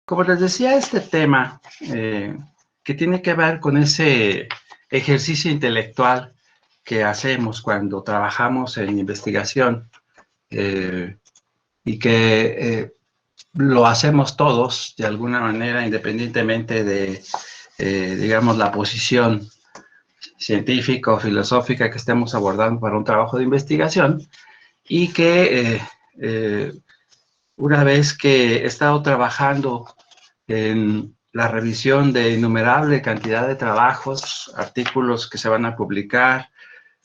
Como les decía, este tema que tiene que ver con ese ejercicio intelectual que hacemos cuando trabajamos en investigación y que lo hacemos todos de alguna manera, independientemente de, digamos, la posición científica o filosófica que estemos abordando para un trabajo de investigación, y que una vez que he estado trabajando en la revisión de innumerable cantidad de trabajos, artículos que se van a publicar,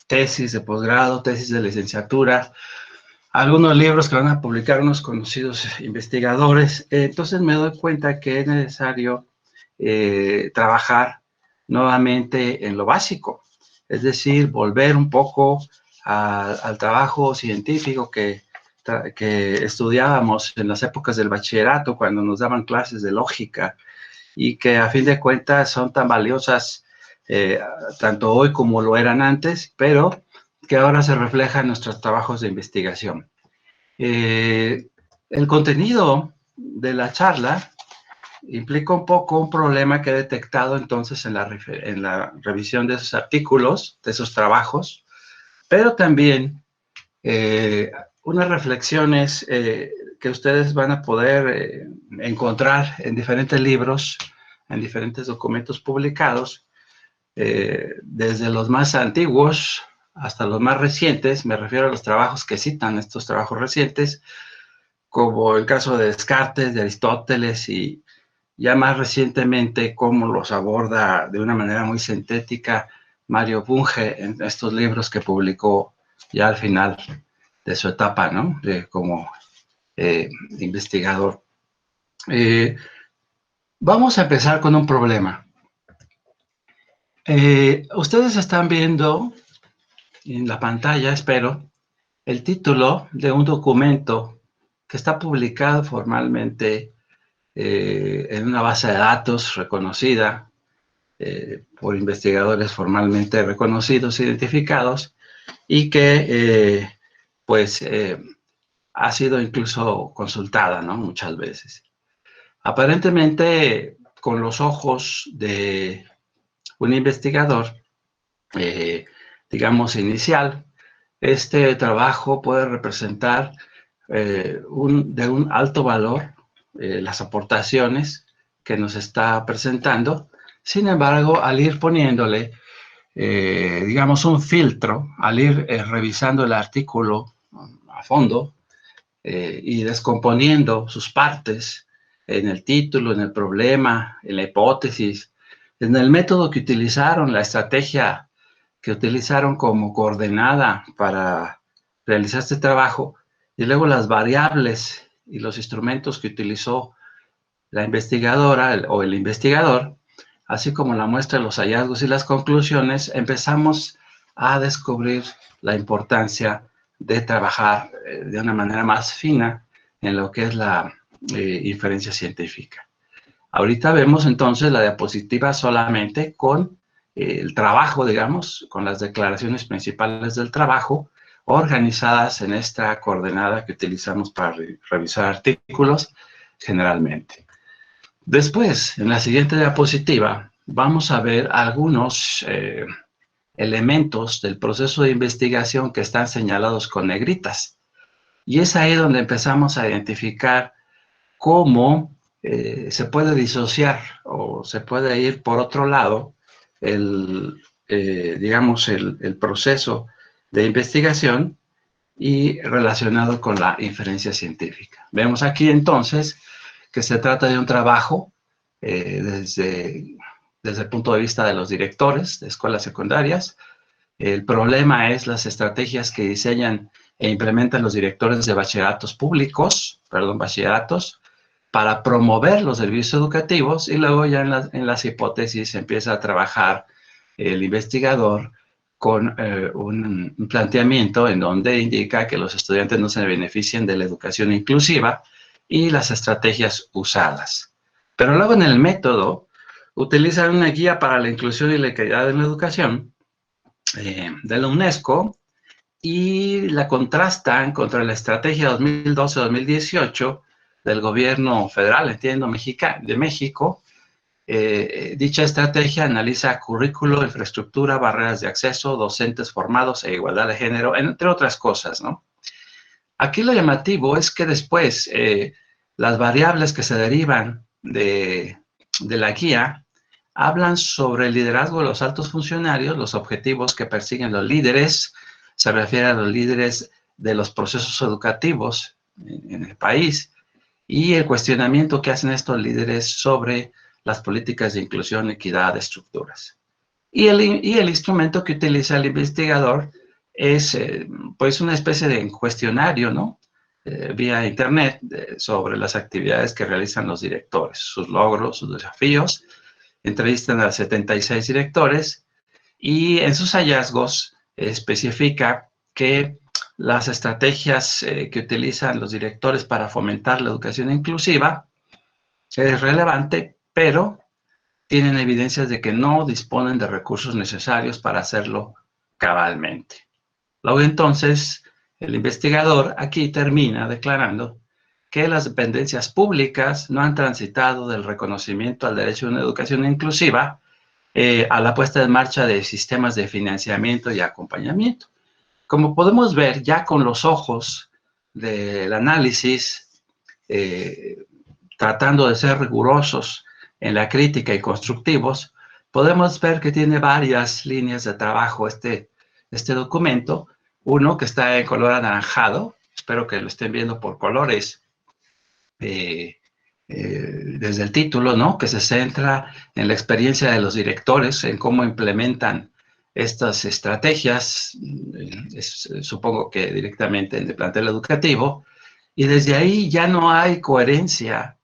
tesis de posgrado, tesis de licenciatura, algunos libros que van a publicar unos conocidos investigadores. Entonces me doy cuenta que es necesario trabajar nuevamente en lo básico, es decir, volver un poco al trabajo científico que estudiábamos en las épocas del bachillerato, cuando nos daban clases de lógica, y que a fin de cuentas son tan valiosas tanto hoy como lo eran antes, pero que ahora se reflejan en nuestros trabajos de investigación. El contenido de la charla implica un poco un problema que he detectado entonces en la revisión de esos artículos, de esos trabajos, pero también unas reflexiones que ustedes van a poder encontrar en diferentes libros, en diferentes documentos publicados, desde los más antiguos hasta los más recientes. Me refiero a los trabajos que citan estos trabajos recientes, como el caso de Descartes, de Aristóteles, y ya más recientemente cómo los aborda de una manera muy sintética Mario Bunge en estos libros que publicó ya al final de su etapa, ¿no? Como investigador. Vamos a empezar con un problema. Ustedes están viendo en la pantalla, espero, el título de un documento que está publicado formalmente en una base de datos reconocida por investigadores formalmente reconocidos, identificados, y que ha sido incluso consultada, ¿no? Muchas veces. Aparentemente, con los ojos de un investigador, digamos, inicial, este trabajo puede representar de un alto valor las aportaciones que nos está presentando. Sin embargo, al ir poniéndole, digamos, un filtro, al ir revisando el artículo a fondo y descomponiendo sus partes en el título, en el problema, en la hipótesis, en el método que utilizaron, la estrategia que utilizaron como coordenada para realizar este trabajo, y luego las variables y los instrumentos que utilizó la investigadora o el investigador, así como la muestra de los hallazgos y las conclusiones, empezamos a descubrir la importancia de trabajar de una manera más fina en lo que es la inferencia científica. Ahorita vemos entonces la diapositiva solamente con el trabajo, digamos, con las declaraciones principales del trabajo, organizadas en esta coordenada que utilizamos para revisar artículos generalmente. Después, en la siguiente diapositiva, vamos a ver algunos elementos del proceso de investigación que están señalados con negritas. Y es ahí donde empezamos a identificar cómo se puede disociar o se puede ir por otro lado digamos, el proceso de investigación y relacionado con la inferencia científica. Vemos aquí entonces que se trata de un trabajo desde el punto de vista de los directores de escuelas secundarias. El problema es las estrategias que diseñan e implementan los directores de bachilleratos públicos, bachilleratos, para promover los servicios educativos, y luego ya en las hipótesis empieza a trabajar el investigador con un planteamiento en donde indica que los estudiantes no se beneficien de la educación inclusiva y las estrategias usadas. Pero luego en el método utilizan una guía para la inclusión y la equidad en la educación de la UNESCO y la contrastan contra la estrategia 2012-2018 del gobierno federal, entiendo, de México. Dicha estrategia analiza currículo, infraestructura, barreras de acceso, docentes formados e igualdad de género, entre otras cosas, ¿no? Aquí lo llamativo es que después las variables que se derivan de la guía hablan sobre el liderazgo de los altos funcionarios, los objetivos que persiguen los líderes, se refiere a los líderes de los procesos educativos en el país, y el cuestionamiento que hacen estos líderes sobre las políticas de inclusión, equidad, de estructuras. Y el instrumento que utiliza el investigador es pues una especie de cuestionario, ¿no? Vía internet sobre las actividades que realizan los directores, sus logros, sus desafíos. Entrevistan a 76 directores y en sus hallazgos especifica que las estrategias que utilizan los directores para fomentar la educación inclusiva es relevante, pero tienen evidencias de que no disponen de recursos necesarios para hacerlo cabalmente. Luego entonces, el investigador aquí termina declarando que las dependencias públicas no han transitado del reconocimiento al derecho a una educación inclusiva a la puesta en marcha de sistemas de financiamiento y acompañamiento. Como podemos ver ya con los ojos del análisis, tratando de ser rigurosos en la crítica y constructivos, podemos ver que tiene varias líneas de trabajo este documento. Uno que está en color anaranjado, espero que lo estén viendo por colores, desde el título, ¿no? Que se centra en la experiencia de los directores, en cómo implementan estas estrategias, supongo que directamente en el plantel educativo, y desde ahí ya no hay coherencia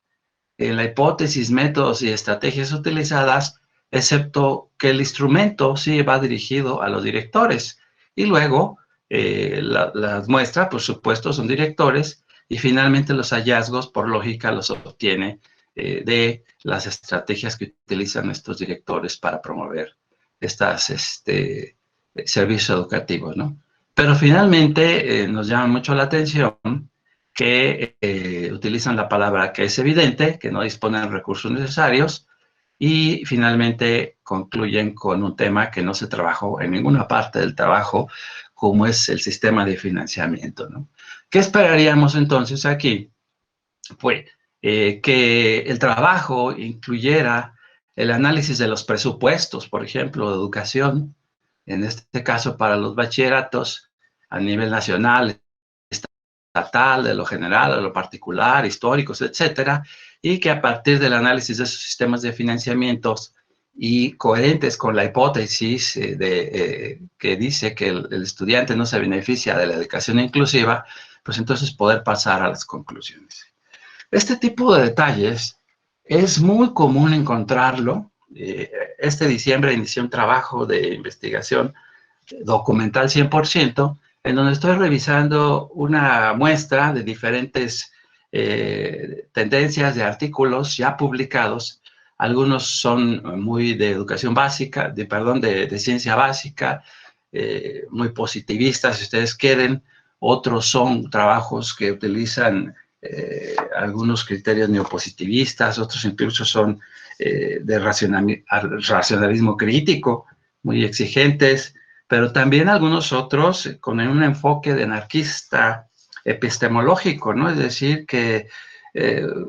en la hipótesis, métodos y estrategias utilizadas, excepto que el instrumento sí va dirigido a los directores. Y luego, las muestras, por supuesto, son directores, y finalmente los hallazgos, por lógica, los obtiene de las estrategias que utilizan estos directores para promover estos servicios educativos, ¿no? Pero finalmente nos llama mucho la atención que utilizan la palabra que es evidente, que no disponen de recursos necesarios, y finalmente concluyen con un tema que no se trabajó en ninguna parte del trabajo, como es el sistema de financiamiento, ¿no? ¿Qué esperaríamos entonces aquí? Pues que el trabajo incluyera el análisis de los presupuestos, por ejemplo, de educación, en este caso para los bachilleratos a nivel nacional, estatal, de lo general, de lo particular, históricos, etcétera, y que a partir del análisis de esos sistemas de financiamientos y coherentes con la hipótesis que dice que el estudiante no se beneficia de la educación inclusiva, pues entonces poder pasar a las conclusiones. Este tipo de detalles es muy común encontrarlo. Este diciembre inicié un trabajo de investigación documental 100%, en donde estoy revisando una muestra de diferentes tendencias de artículos ya publicados. Algunos son muy de educación básica, de ciencia básica, muy positivistas, si ustedes quieren. Otros son trabajos que utilizan algunos criterios neopositivistas, otros incluso son de racionalismo crítico, muy exigentes, pero también algunos otros con un enfoque de anarquista epistemológico, ¿no? Es decir, que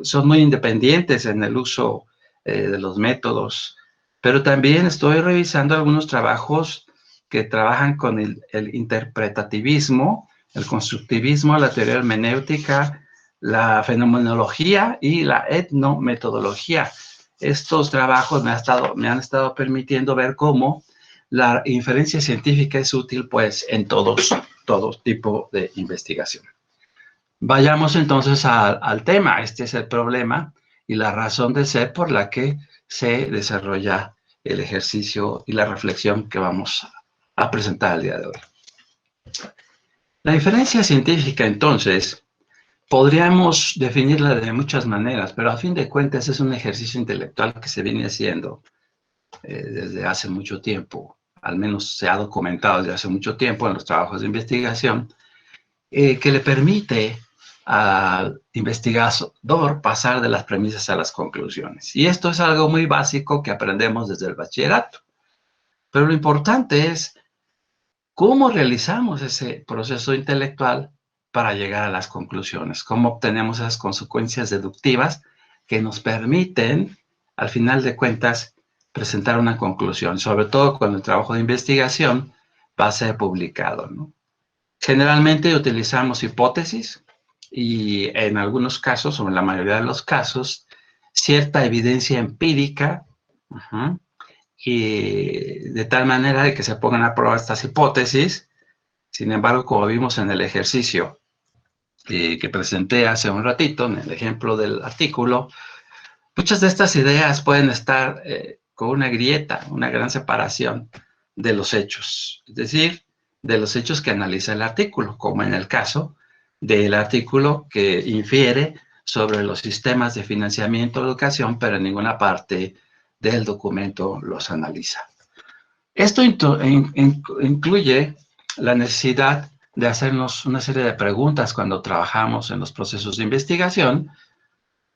son muy independientes en el uso de los métodos, pero también estoy revisando algunos trabajos que trabajan con el interpretativismo, el constructivismo, la teoría hermenéutica, la fenomenología y la etnometodología. Estos trabajos me han estado permitiendo ver cómo la inferencia científica es útil, pues, en todo tipo de investigación. Vayamos entonces al tema. Este es el problema y la razón de ser por la que se desarrolla el ejercicio y la reflexión que vamos a presentar el día de hoy. La inferencia científica, entonces, podríamos definirla de muchas maneras, pero a fin de cuentas es un ejercicio intelectual que se viene haciendo desde hace mucho tiempo, al menos se ha documentado desde hace mucho tiempo en los trabajos de investigación, que le permite al investigador pasar de las premisas a las conclusiones. Y esto es algo muy básico que aprendemos desde el bachillerato. Pero lo importante es cómo realizamos ese proceso intelectual para llegar a las conclusiones, cómo obtenemos esas consecuencias deductivas que nos permiten, al final de cuentas, presentar una conclusión, sobre todo cuando el trabajo de investigación va a ser publicado, ¿no? Generalmente utilizamos hipótesis y en algunos casos, o en la mayoría de los casos, cierta evidencia empírica, y de tal manera de que se pongan a prueba estas hipótesis. Sin embargo, como vimos en el ejercicio que presenté hace un ratito, en el ejemplo del artículo, muchas de estas ideas pueden estar con una grieta, una gran separación de los hechos, es decir, de los hechos que analiza el artículo, como en el caso del artículo que infiere sobre los sistemas de financiamiento de educación, pero en ninguna parte del documento los analiza. Esto incluye la necesidad de hacernos una serie de preguntas cuando trabajamos en los procesos de investigación,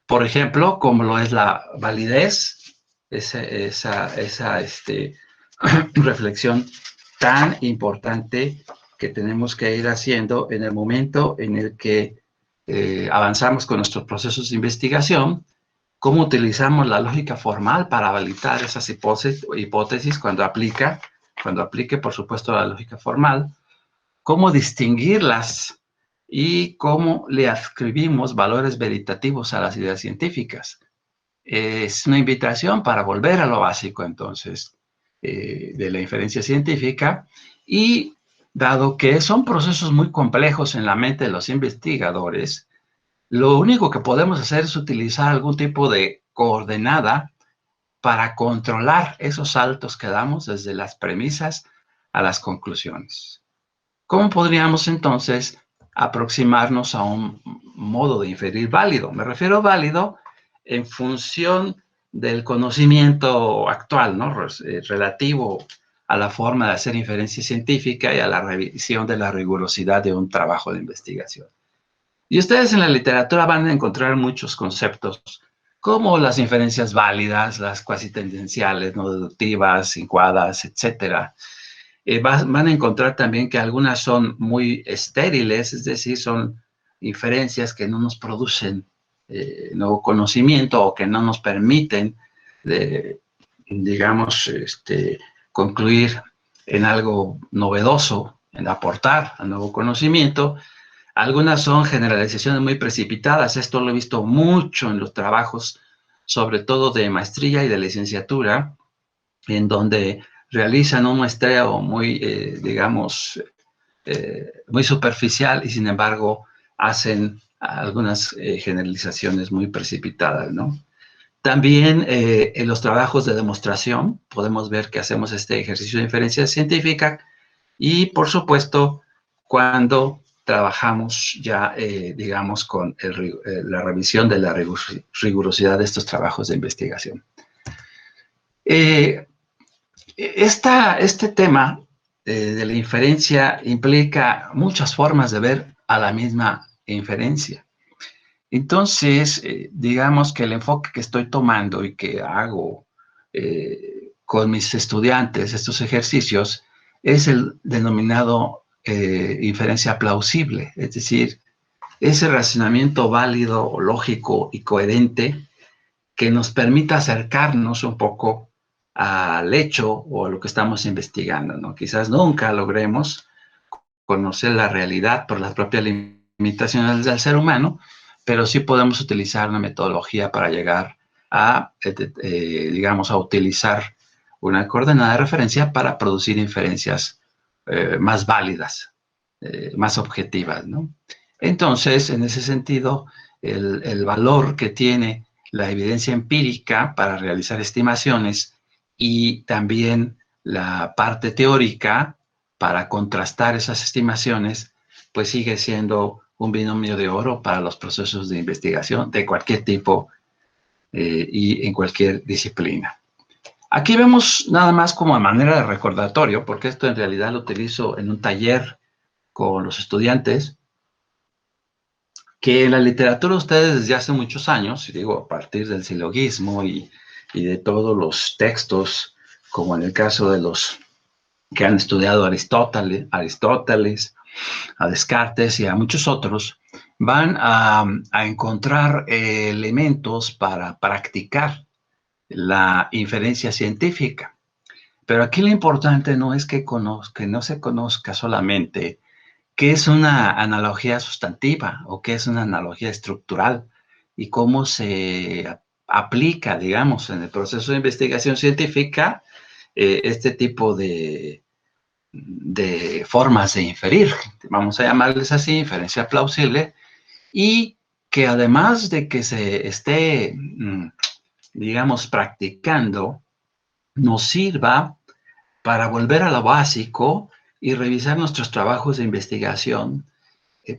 por ejemplo, como lo es la validez, esa reflexión tan importante que tenemos que ir haciendo en el momento en el que avanzamos con nuestros procesos de investigación, cómo utilizamos la lógica formal para validar esas hipótesis cuando aplique, por supuesto, la lógica formal, cómo distinguirlas y cómo le adscribimos valores veritativos a las ideas científicas. Es una invitación para volver a lo básico, entonces, de la inferencia científica, y dado que son procesos muy complejos en la mente de los investigadores, lo único que podemos hacer es utilizar algún tipo de coordenada para controlar esos saltos que damos desde las premisas a las conclusiones. ¿Cómo podríamos entonces aproximarnos a un modo de inferir válido? Me refiero válido en función del conocimiento actual, ¿no? Relativo a la forma de hacer inferencia científica y a la revisión de la rigurosidad de un trabajo de investigación. Y ustedes en la literatura van a encontrar muchos conceptos, como las inferencias válidas, las cuasi tendenciales, no deductivas, incuadas, etcétera. Van a encontrar también que algunas son muy estériles, es decir, son inferencias que no nos producen nuevo conocimiento o que no nos permiten, digamos, concluir en algo novedoso, en aportar al nuevo conocimiento. Algunas son generalizaciones muy precipitadas. Esto lo he visto mucho en los trabajos, sobre todo de maestría y de licenciatura, en donde realizan un muestreo muy, digamos, muy superficial y sin embargo hacen algunas generalizaciones muy precipitadas, ¿no? También en los trabajos de demostración podemos ver que hacemos este ejercicio de inferencia científica y, por supuesto, cuando trabajamos ya, digamos, con la revisión de la rigurosidad de estos trabajos de investigación. Este tema de la inferencia implica muchas formas de ver a la misma inferencia. Entonces, digamos que el enfoque que estoy tomando y que hago con mis estudiantes, estos ejercicios, es el denominado inferencia plausible, es decir, ese razonamiento válido, lógico y coherente que nos permita acercarnos un poco al hecho o a lo que estamos investigando, ¿no? Quizás nunca logremos conocer la realidad por las propias limitaciones del ser humano, pero sí podemos utilizar una metodología para llegar a, digamos, a utilizar una coordenada de referencia para producir inferencias más válidas, más objetivas, ¿no? Entonces, en ese sentido, el valor que tiene la evidencia empírica para realizar estimaciones y también la parte teórica para contrastar esas estimaciones, pues sigue siendo un binomio de oro para los procesos de investigación de cualquier tipo y en cualquier disciplina. Aquí vemos nada más como a manera de recordatorio, porque esto en realidad lo utilizo en un taller con los estudiantes. que en la literatura ustedes desde hace muchos años, y digo a partir del silogismo y de todos los textos, como en el caso de los que han estudiado Aristóteles, a Descartes y a muchos otros, van a encontrar elementos para practicar la inferencia científica. Pero aquí lo importante no es que no se conozca solamente qué es una analogía sustantiva o qué es una analogía estructural y cómo se aplica, digamos, en el proceso de investigación científica este tipo de formas de inferir, vamos a llamarles así, inferencia plausible, y que además de que se esté, digamos, practicando, nos sirva para volver a lo básico y revisar nuestros trabajos de investigación,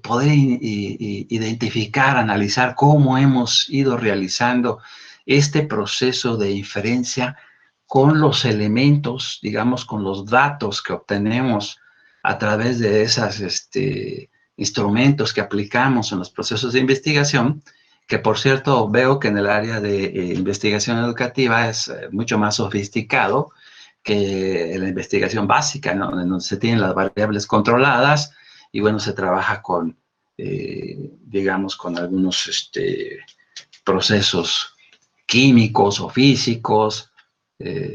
poder identificar, analizar cómo hemos ido realizando este proceso de inferencia con los elementos, digamos, con los datos que obtenemos a través de esos instrumentos que aplicamos en los procesos de investigación, que por cierto veo que en el área de investigación educativa es mucho más sofisticado que la investigación básica, ¿no? En donde se tienen las variables controladas y bueno, se trabaja con, digamos, con algunos procesos químicos o físicos,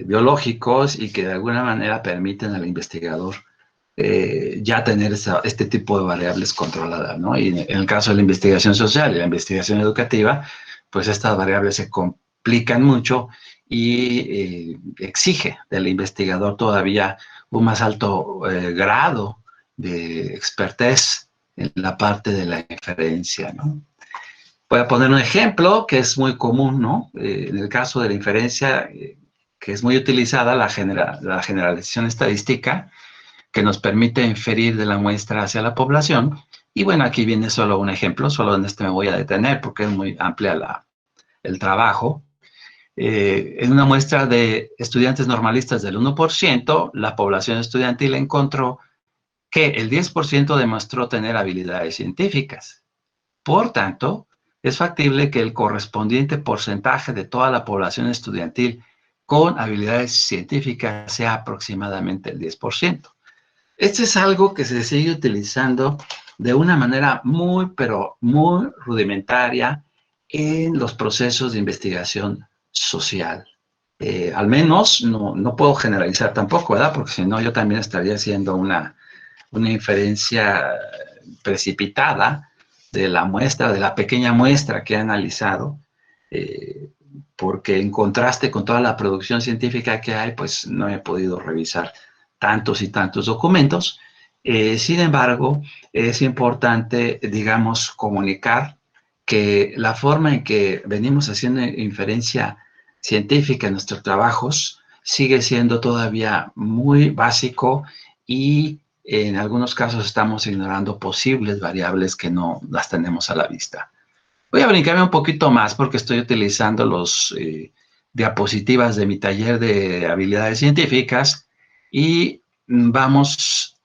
biológicos y que de alguna manera permiten al investigador ya tener este tipo de variables controladas, ¿no? Y en el caso de la investigación social y la investigación educativa, pues estas variables se complican mucho y exige del investigador todavía un más alto grado de expertez en la parte de la inferencia, ¿no? Voy a poner un ejemplo que es muy común, ¿no? En el caso de la inferencia, que es muy utilizada, la generalización estadística, que nos permite inferir de la muestra hacia la población. Y bueno, aquí viene solo un ejemplo, solo en este me voy a detener porque es muy amplia el trabajo. En una muestra de estudiantes normalistas del 1%, la población estudiantil encontró que el 10% demostró tener habilidades científicas. Por tanto, es factible que el correspondiente porcentaje de toda la población estudiantil con habilidades científicas sea aproximadamente el 10%. Este es algo que se sigue utilizando de una manera muy, pero muy rudimentaria en los procesos de investigación social. Al menos no puedo generalizar tampoco, ¿verdad? Porque si no, yo también estaría haciendo una inferencia precipitada de la muestra, de la pequeña muestra que he analizado, porque en contraste con toda la producción científica que hay, pues no he podido revisar tantos y tantos documentos. Sin embargo, es importante, digamos, comunicar que la forma en que venimos haciendo inferencia científica en nuestros trabajos sigue siendo todavía muy básico y en algunos casos estamos ignorando posibles variables que no las tenemos a la vista. Voy a brincarme un poquito más porque estoy utilizando los diapositivas de mi taller de habilidades científicas y vamos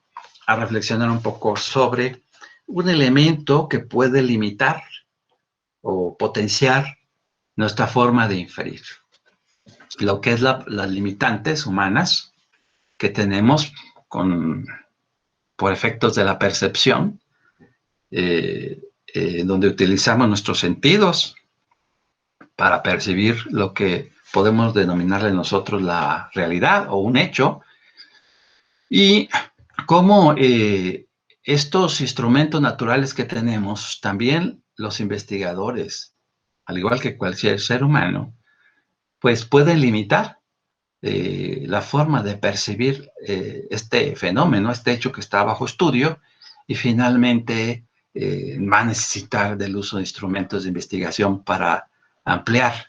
a reflexionar un poco sobre un elemento que puede limitar o potenciar nuestra forma de inferir. Lo que es las limitantes humanas que tenemos por efectos de la percepción, donde utilizamos nuestros sentidos para percibir lo que podemos denominarle nosotros la realidad o un hecho, y cómo estos instrumentos naturales que tenemos, también los investigadores, al igual que cualquier ser humano, pues pueden limitar la forma de percibir este fenómeno, este hecho que está bajo estudio, y finalmente va a necesitar del uso de instrumentos de investigación para ampliar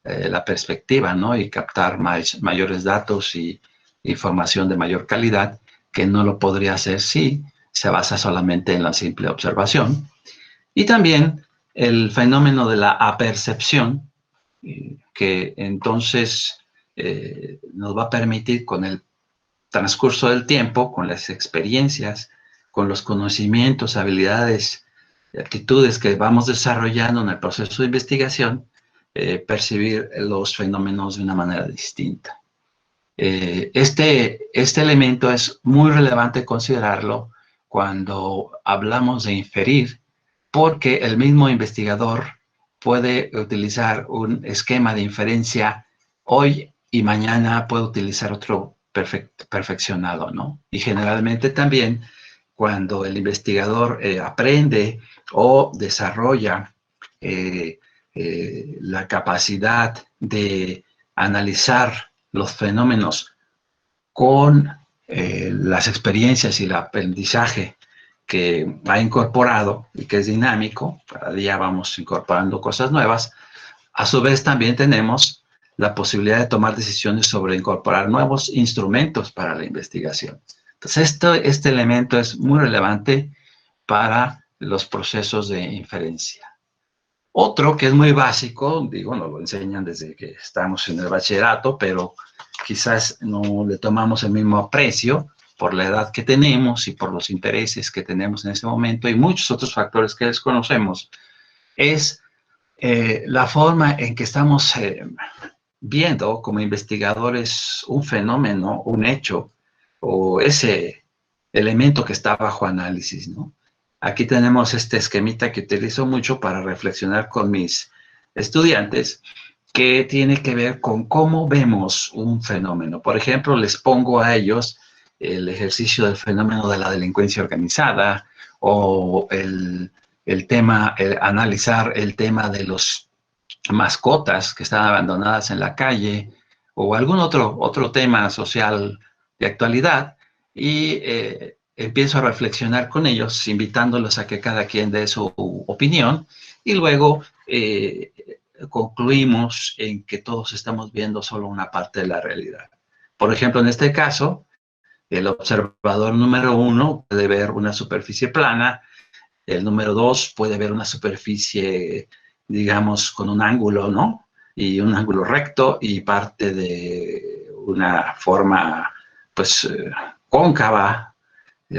la perspectiva, ¿no? Y captar mayores datos y información de mayor calidad, que no lo podría hacer si se basa solamente en la simple observación. Y también el fenómeno de la apercepción, que entonces nos va a permitir con el transcurso del tiempo, con las experiencias, con los conocimientos, habilidades actitudes que vamos desarrollando en el proceso de investigación, percibir los fenómenos de una manera distinta. Este elemento es muy relevante considerarlo cuando hablamos de inferir, porque el mismo investigador puede utilizar un esquema de inferencia hoy y mañana puede utilizar otro perfeccionado, ¿no? Y generalmente también cuando el investigador aprende o desarrolla la capacidad de analizar los fenómenos con las experiencias y el aprendizaje que ha incorporado y que es dinámico, cada día vamos incorporando cosas nuevas, a su vez también tenemos la posibilidad de tomar decisiones sobre incorporar nuevos instrumentos para la investigación. Entonces, este elemento es muy relevante para los procesos de inferencia. Otro que es muy básico, digo, nos lo enseñan desde que estamos en el bachillerato, pero quizás no le tomamos el mismo aprecio por la edad que tenemos y por los intereses que tenemos en ese momento y muchos otros factores que desconocemos, es la forma en que estamos viendo como investigadores un fenómeno, un hecho o ese elemento que está bajo análisis, ¿no? Aquí tenemos este esquemita que utilizo mucho para reflexionar con mis estudiantes, que tiene que ver con cómo vemos un fenómeno. Por ejemplo, les pongo a ellos el ejercicio del fenómeno de la delincuencia organizada o analizar el tema de los mascotas que están abandonadas en la calle o algún otro tema social de actualidad y empiezo a reflexionar con ellos, invitándolos a que cada quien dé su opinión y luego concluimos en que todos estamos viendo solo una parte de la realidad. Por ejemplo, en este caso, el observador número 1 puede ver una superficie plana, el número 2 puede ver una superficie, digamos, con un ángulo, ¿no? Y un ángulo recto y parte de una forma, pues, cóncava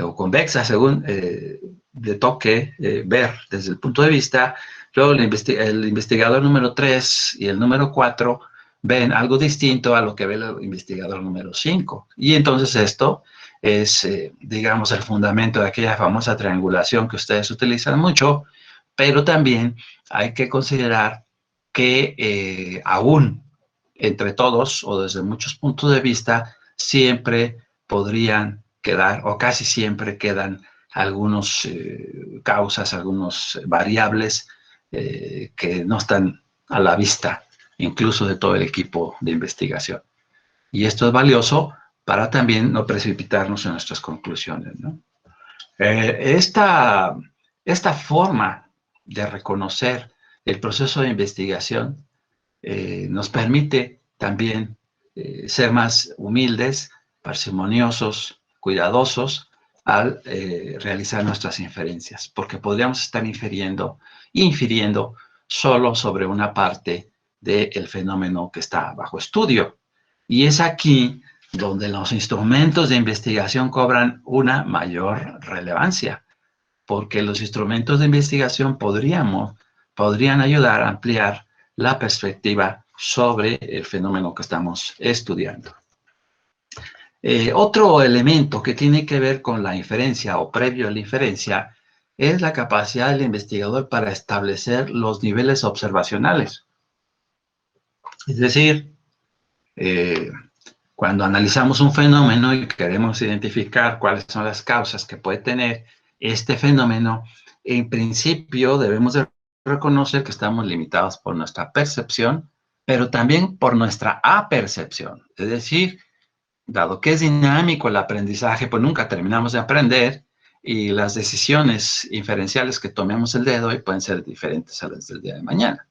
o convexa, según le toque ver desde el punto de vista. Luego el investigador número 3 y el número 4 ven algo distinto a lo que ve el investigador número 5. Y entonces esto es, digamos, el fundamento de aquella famosa triangulación que ustedes utilizan mucho, pero también hay que considerar que aún entre todos o desde muchos puntos de vista siempre podrían quedar o casi siempre quedan algunos causas, algunos variables que no están a la vista incluso de todo el equipo de investigación. Y esto es valioso para también no precipitarnos en nuestras conclusiones, ¿no? Esta forma de reconocer el proceso de investigación nos permite también ser más humildes, parsimoniosos, cuidadosos al realizar nuestras inferencias, porque podríamos estar infiriendo solo sobre una parte del fenómeno que está bajo estudio. Y es aquí donde los instrumentos de investigación cobran una mayor relevancia, porque los instrumentos de investigación podrían ayudar a ampliar la perspectiva sobre el fenómeno que estamos estudiando. Otro elemento que tiene que ver con la inferencia o previo a la inferencia es la capacidad del investigador para establecer los niveles observacionales. Es decir, cuando analizamos un fenómeno y queremos identificar cuáles son las causas que puede tener este fenómeno, en principio debemos de reconocer que estamos limitados por nuestra percepción, pero también por nuestra apercepción. Es decir, dado que es dinámico el aprendizaje, pues nunca terminamos de aprender y las decisiones inferenciales que tomemos el día de hoy pueden ser diferentes a las del día de mañana.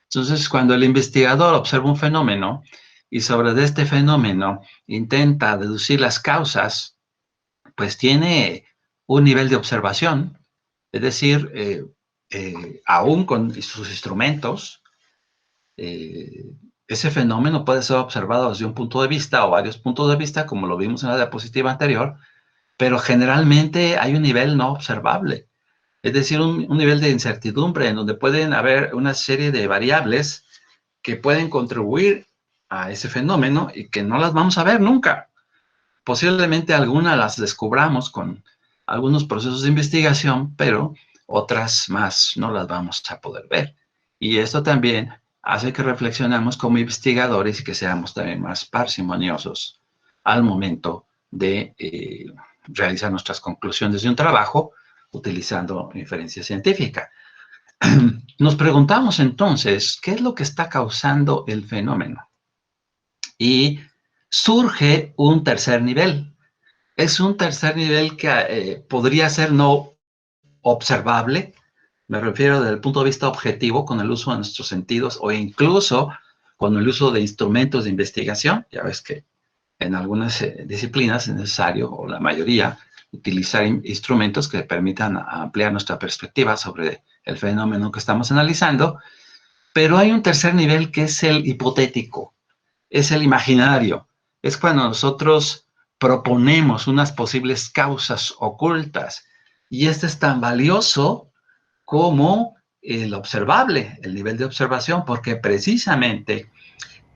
Entonces, cuando el investigador observa un fenómeno y sobre este fenómeno intenta deducir las causas, pues tiene un nivel de observación, es decir, aún con sus instrumentos, ese fenómeno puede ser observado desde un punto de vista o varios puntos de vista, como lo vimos en la diapositiva anterior, pero generalmente hay un nivel no observable. Es decir, un nivel de incertidumbre en donde pueden haber una serie de variables que pueden contribuir a ese fenómeno y que no las vamos a ver nunca. Posiblemente algunas las descubramos con algunos procesos de investigación, pero otras más no las vamos a poder ver. Y esto también hace que reflexionemos como investigadores y que seamos también más parsimoniosos al momento de realizar nuestras conclusiones de un trabajo utilizando inferencia científica. Nos preguntamos entonces, ¿qué es lo que está causando el fenómeno? Y surge un tercer nivel. Es un tercer nivel que podría ser no observable, me refiero desde el punto de vista objetivo, con el uso de nuestros sentidos o incluso con el uso de instrumentos de investigación. Ya ves que en algunas disciplinas es necesario, o la mayoría, utilizar instrumentos que permitan ampliar nuestra perspectiva sobre el fenómeno que estamos analizando, pero hay un tercer nivel que es el hipotético, es el imaginario, es cuando nosotros proponemos unas posibles causas ocultas, y este es tan valioso como el observable, el nivel de observación, porque precisamente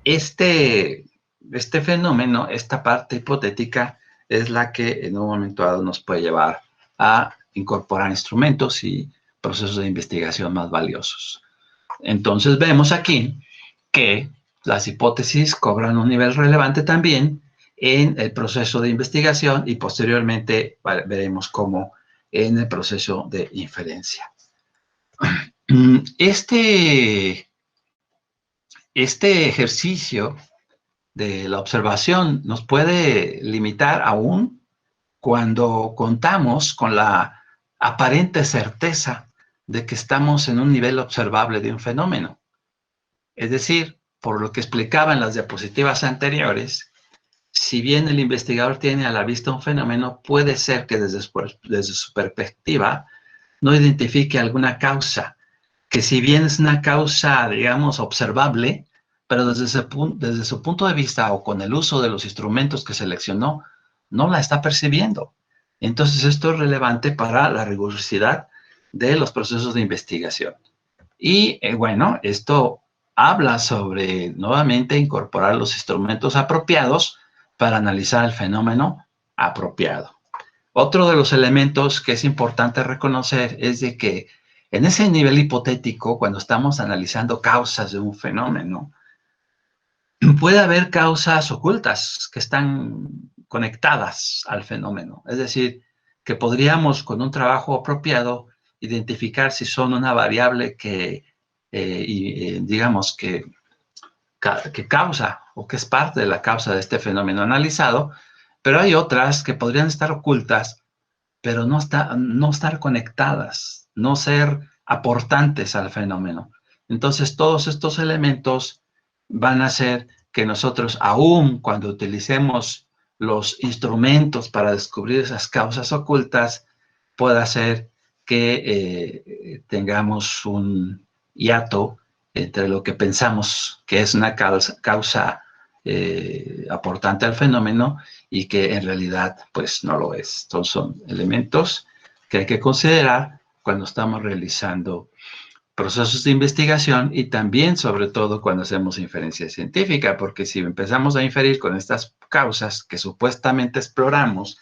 este, este fenómeno, esta parte hipotética, es la que en un momento dado nos puede llevar a incorporar instrumentos y procesos de investigación más valiosos. Entonces vemos aquí que las hipótesis cobran un nivel relevante también en el proceso de investigación y posteriormente veremos cómo en el proceso de inferencia. Este ejercicio de la observación nos puede limitar aún cuando contamos con la aparente certeza de que estamos en un nivel observable de un fenómeno. Es decir, por lo que explicaba en las diapositivas anteriores, si bien el investigador tiene a la vista un fenómeno, puede ser que desde su perspectiva no identifique alguna causa, que si bien es una causa, digamos, observable, pero desde su punto de vista o con el uso de los instrumentos que seleccionó, no la está percibiendo. Entonces esto es relevante para la rigurosidad de los procesos de investigación. Y bueno, esto habla sobre nuevamente incorporar los instrumentos apropiados para analizar el fenómeno apropiado. Otro de los elementos que es importante reconocer es de que en ese nivel hipotético, cuando estamos analizando causas de un fenómeno, puede haber causas ocultas que están conectadas al fenómeno. Es decir, que podríamos con un trabajo apropiado identificar si son una variable que, digamos, que causa o que es parte de la causa de este fenómeno analizado, pero hay otras que podrían estar ocultas, pero no estar conectadas, no ser aportantes al fenómeno. Entonces, todos estos elementos van a hacer que nosotros, aun cuando utilicemos los instrumentos para descubrir esas causas ocultas, pueda ser que tengamos un hiato entre lo que pensamos que es una causa aportante al fenómeno y que en realidad pues no lo es. Entonces son elementos que hay que considerar cuando estamos realizando procesos de investigación y también sobre todo cuando hacemos inferencia científica, porque si empezamos a inferir con estas causas que supuestamente exploramos,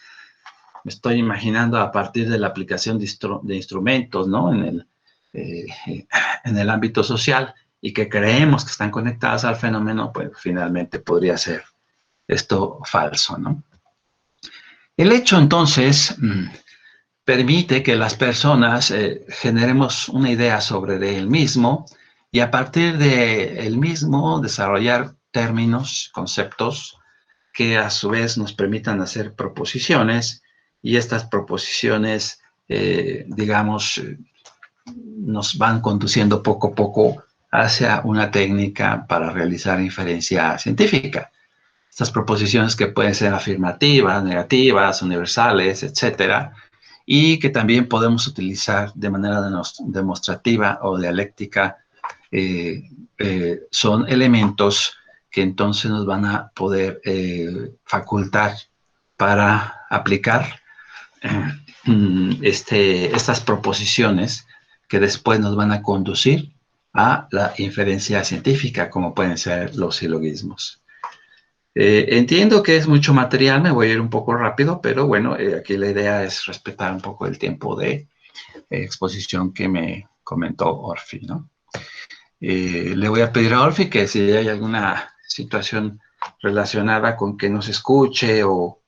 me estoy imaginando a partir de la aplicación de instrumentos, ¿no? En el ámbito social y que creemos que están conectadas al fenómeno, pues finalmente podría ser esto falso, ¿no? El hecho entonces permite que las personas generemos una idea sobre el mismo y a partir de el mismo desarrollar términos, conceptos que a su vez nos permitan hacer proposiciones y estas proposiciones, digamos, nos van conduciendo poco a poco hacia una técnica para realizar inferencia científica. Estas proposiciones que pueden ser afirmativas, negativas, universales, etcétera, y que también podemos utilizar de manera demostrativa o dialéctica, son elementos que entonces nos van a poder facultar para aplicar estas proposiciones que después nos van a conducir a la inferencia científica, como pueden ser los silogismos. Entiendo que es mucho material, me voy a ir un poco rápido, pero bueno, aquí la idea es respetar un poco el tiempo de exposición que me comentó Orfi, ¿no? Le voy a pedir a Orfi que si hay alguna situación relacionada con que no se escuche o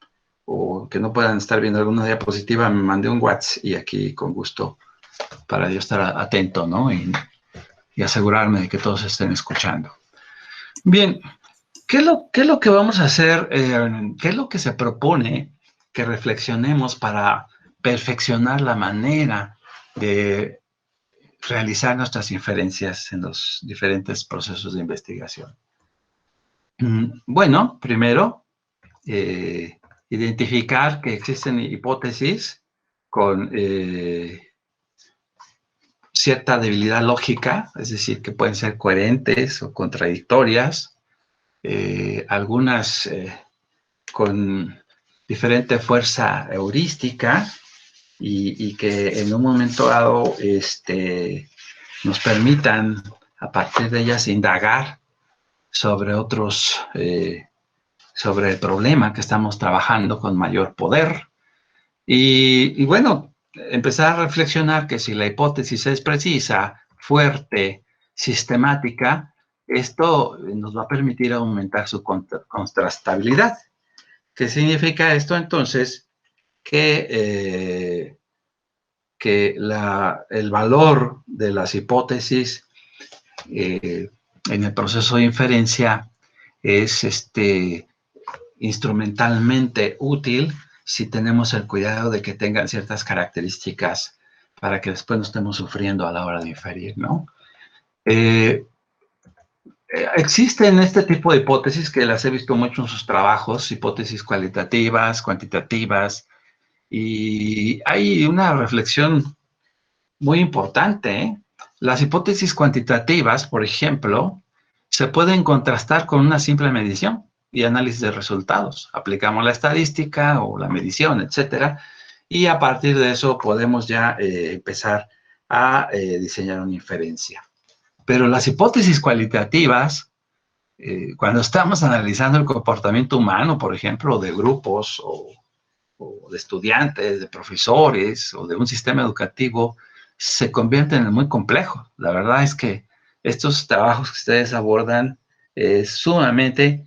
que no puedan estar viendo alguna diapositiva, me mande un WhatsApp y aquí con gusto para yo estar atento, ¿no? Y asegurarme de que todos estén escuchando. Bien, ¿qué es lo que vamos a hacer? ¿Qué es lo que se propone que reflexionemos para perfeccionar la manera de realizar nuestras inferencias en los diferentes procesos de investigación? Bueno, primero, identificar que existen hipótesis con cierta debilidad lógica, es decir, que pueden ser coherentes o contradictorias, algunas con diferente fuerza heurística y que en un momento dado nos permitan a partir de ellas indagar sobre otros, sobre el problema que estamos trabajando con mayor poder. Y bueno, empezar a reflexionar que si la hipótesis es precisa, fuerte, sistemática, esto nos va a permitir aumentar su contrastabilidad. ¿Qué significa esto entonces? Que el valor de las hipótesis en el proceso de inferencia es instrumentalmente útil si tenemos el cuidado de que tengan ciertas características para que después no estemos sufriendo a la hora de inferir, ¿no? Existen este tipo de hipótesis que las he visto mucho en sus trabajos, hipótesis cualitativas, cuantitativas, y hay una reflexión muy importante, ¿eh? Las hipótesis cuantitativas, por ejemplo, se pueden contrastar con una simple medición y análisis de resultados. Aplicamos la estadística o la medición, etcétera, y a partir de eso podemos ya empezar a diseñar una inferencia. Pero las hipótesis cualitativas, cuando estamos analizando el comportamiento humano, por ejemplo, de grupos o de estudiantes, de profesores o de un sistema educativo, se convierten en muy complejos. La verdad es que estos trabajos que ustedes abordan es sumamente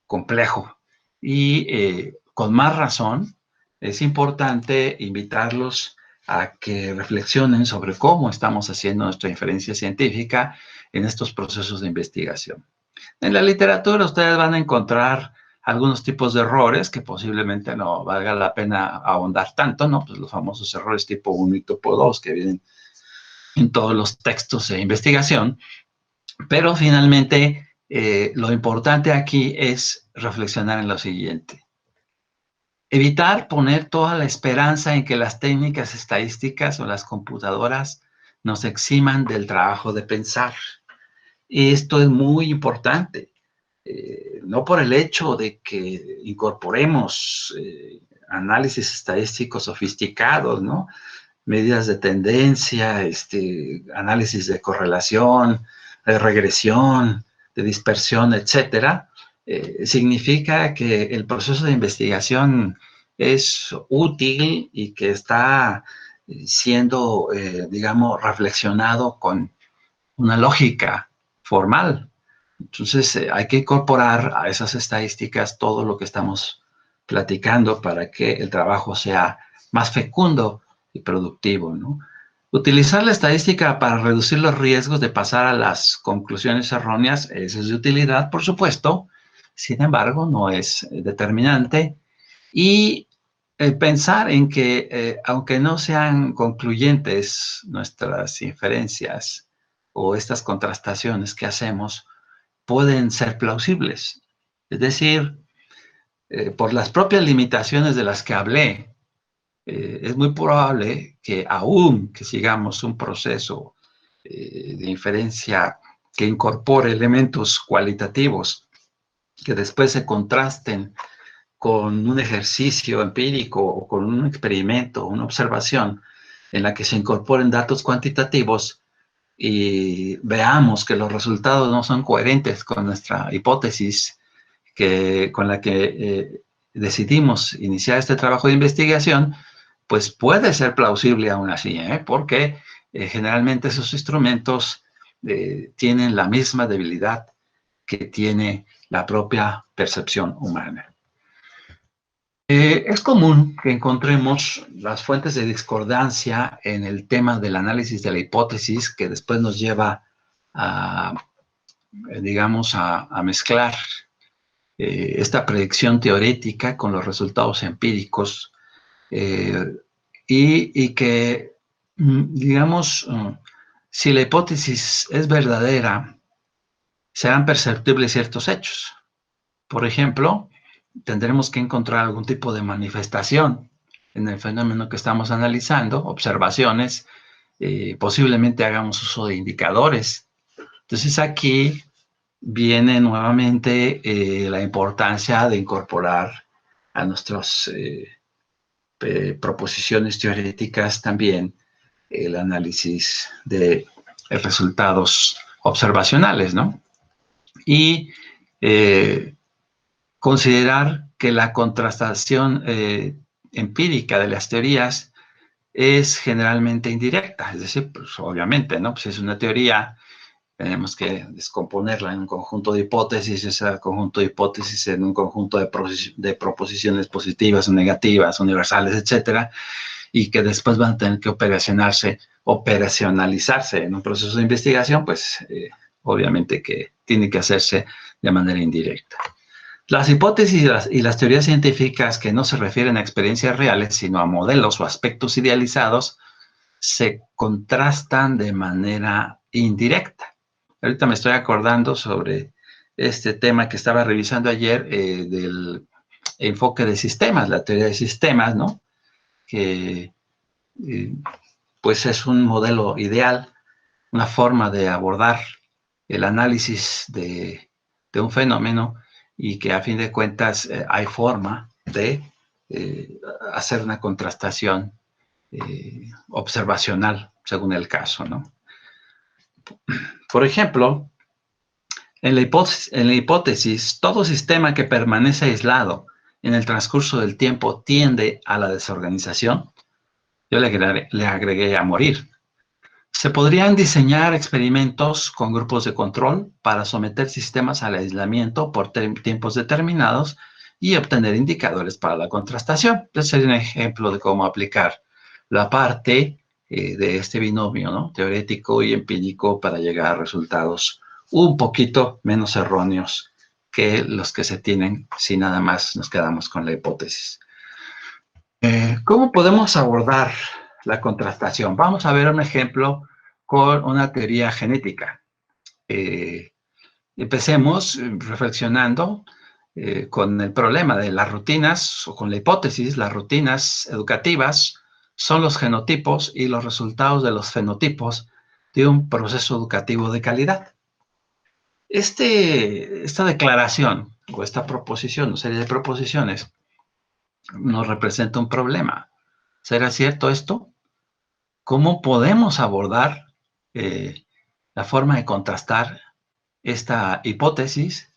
complejo y con más razón es importante invitarlos a que reflexionen sobre cómo estamos haciendo nuestra inferencia científica en estos procesos de investigación. En la literatura ustedes van a encontrar algunos tipos de errores que posiblemente no valga la pena ahondar tanto, ¿no? Pues los famosos errores tipo 1 y tipo 2 que vienen en todos los textos de investigación, pero finalmente lo importante aquí es reflexionar en lo siguiente. Evitar poner toda la esperanza en que las técnicas estadísticas o las computadoras nos eximan del trabajo de pensar. Y esto es muy importante. No por el hecho de que incorporemos análisis estadísticos sofisticados, ¿no? Medidas de tendencia, análisis de correlación, de regresión, de dispersión, etcétera, significa que el proceso de investigación es útil y que está siendo, digamos, reflexionado con una lógica formal. Entonces, hay que incorporar a esas estadísticas todo lo que estamos platicando para que el trabajo sea más fecundo y productivo, ¿no? Utilizar la estadística para reducir los riesgos de pasar a las conclusiones erróneas, eso es de utilidad, por supuesto, sin embargo, no es determinante. Y pensar en que, aunque no sean concluyentes nuestras inferencias o estas contrastaciones que hacemos, pueden ser plausibles. Es decir, por las propias limitaciones de las que hablé, es muy probable que aún que sigamos un proceso de inferencia que incorpore elementos cualitativos que después se contrasten con un ejercicio empírico o con un experimento, una observación en la que se incorporen datos cuantitativos y veamos que los resultados no son coherentes con nuestra hipótesis con la que decidimos iniciar este trabajo de investigación, pues puede ser plausible aún así, porque generalmente esos instrumentos tienen la misma debilidad que tiene la propia percepción humana. Es común que encontremos las fuentes de discordancia en el tema del análisis de la hipótesis, que después nos lleva a, digamos, a mezclar esta predicción teorética con los resultados empíricos y que, digamos, si la hipótesis es verdadera, serán perceptibles ciertos hechos. Por ejemplo, tendremos que encontrar algún tipo de manifestación en el fenómeno que estamos analizando, observaciones, posiblemente hagamos uso de indicadores. Entonces aquí viene nuevamente la importancia de incorporar a nuestras proposiciones teoréticas también el análisis de resultados observacionales, ¿no? Y considerar que la contrastación empírica de las teorías es generalmente indirecta, es decir, pues obviamente, ¿no? Pues es una teoría, tenemos que descomponerla en un conjunto de hipótesis, ese conjunto de hipótesis en un conjunto de proposiciones positivas o negativas, universales, etcétera, y que después van a tener que operacionalizarse en un proceso de investigación, pues obviamente que tiene que hacerse de manera indirecta. Las hipótesis y las teorías científicas que no se refieren a experiencias reales, sino a modelos o aspectos idealizados, se contrastan de manera indirecta. Ahorita me estoy acordando sobre este tema que estaba revisando ayer del enfoque de sistemas, la teoría de sistemas, ¿no? Que pues es un modelo ideal, una forma de abordar el análisis de un fenómeno y que a fin de cuentas hay forma de hacer una contrastación observacional según el caso, ¿no? Por ejemplo, en la hipótesis, todo sistema que permanece aislado en el transcurso del tiempo tiende a la desorganización. Yo le agregué a morir. Se podrían diseñar experimentos con grupos de control para someter sistemas al aislamiento por tiempos determinados y obtener indicadores para la contrastación. Este sería un ejemplo de cómo aplicar la parte de este binomio, ¿no? Teórico y empírico para llegar a resultados un poquito menos erróneos que los que se tienen si nada más nos quedamos con la hipótesis. ¿Cómo podemos abordar la contrastación? Vamos a ver un ejemplo con una teoría genética. Empecemos reflexionando con el problema de las rutinas, o con la hipótesis, las rutinas educativas son los genotipos y los resultados de los fenotipos de un proceso educativo de calidad. Esta declaración o esta proposición, o serie de proposiciones, nos representa un problema. ¿Será cierto esto? ¿Cómo podemos abordar la forma de contrastar esta hipótesis?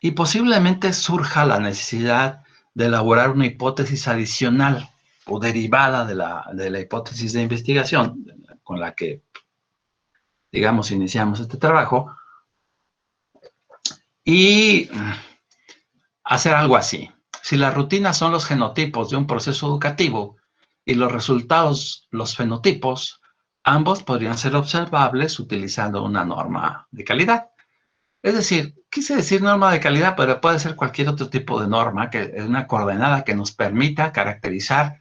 Y posiblemente surja la necesidad de elaborar una hipótesis adicional o derivada de la hipótesis de investigación con la que, digamos, iniciamos este trabajo, y hacer algo así. Si las rutinas son los genotipos de un proceso educativo y los resultados los fenotipos, ambos podrían ser observables utilizando una norma de calidad. Es decir, quise decir norma de calidad, pero puede ser cualquier otro tipo de norma, que es una coordenada que nos permita caracterizar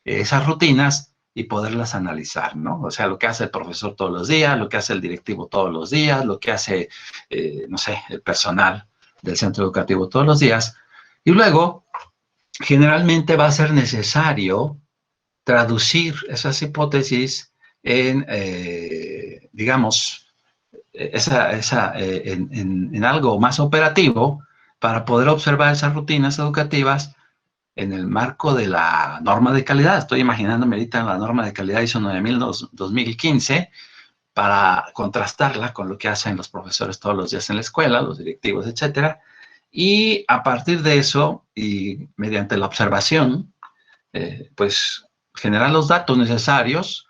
esas rutinas y poderlas analizar, ¿no? O sea, lo que hace el profesor todos los días, lo que hace el directivo todos los días, lo que hace, no sé, el personal del centro educativo todos los días. Y luego, generalmente va a ser necesario traducir esas hipótesis en, digamos, en algo más operativo para poder observar esas rutinas educativas en el marco de la norma de calidad. Estoy imaginándome ahorita en la norma de calidad ISO 9000 2015 para contrastarla con lo que hacen los profesores todos los días en la escuela, los directivos, etcétera. Y a partir de eso, y mediante la observación, pues generar los datos necesarios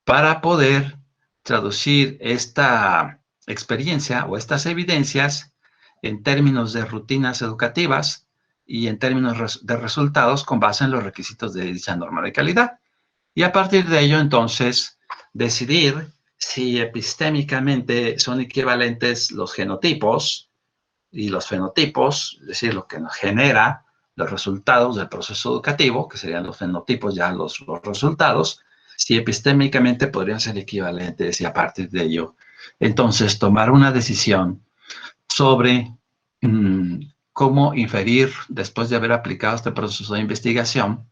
para poder traducir esta experiencia o estas evidencias en términos de rutinas educativas y en términos de resultados con base en los requisitos de dicha norma de calidad. Y a partir de ello, entonces, decidir si epistémicamente son equivalentes los genotipos y los fenotipos, es decir, lo que nos genera los resultados del proceso educativo, que serían los fenotipos, ya los resultados, si epistémicamente podrían ser equivalentes y a partir de ello, entonces, tomar una decisión sobre cómo inferir, después de haber aplicado este proceso de investigación,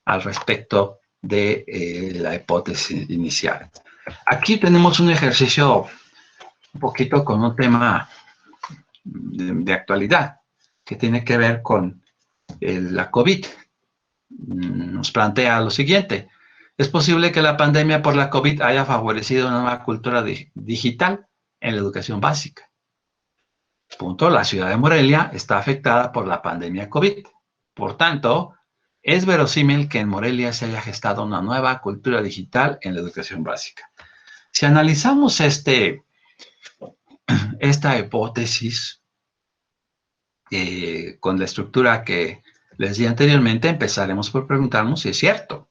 al respecto de la hipótesis inicial. Aquí tenemos un ejercicio un poquito con un tema de actualidad, que tiene que ver con la COVID. Nos plantea lo siguiente: ¿es posible que la pandemia por la COVID haya favorecido una nueva cultura digital en la educación básica? Punto. La ciudad de Morelia está afectada por la pandemia COVID. Por tanto, es verosímil que en Morelia se haya gestado una nueva cultura digital en la educación básica. Si analizamos esta hipótesis con la estructura que les di anteriormente, empezaremos por preguntarnos si es cierto.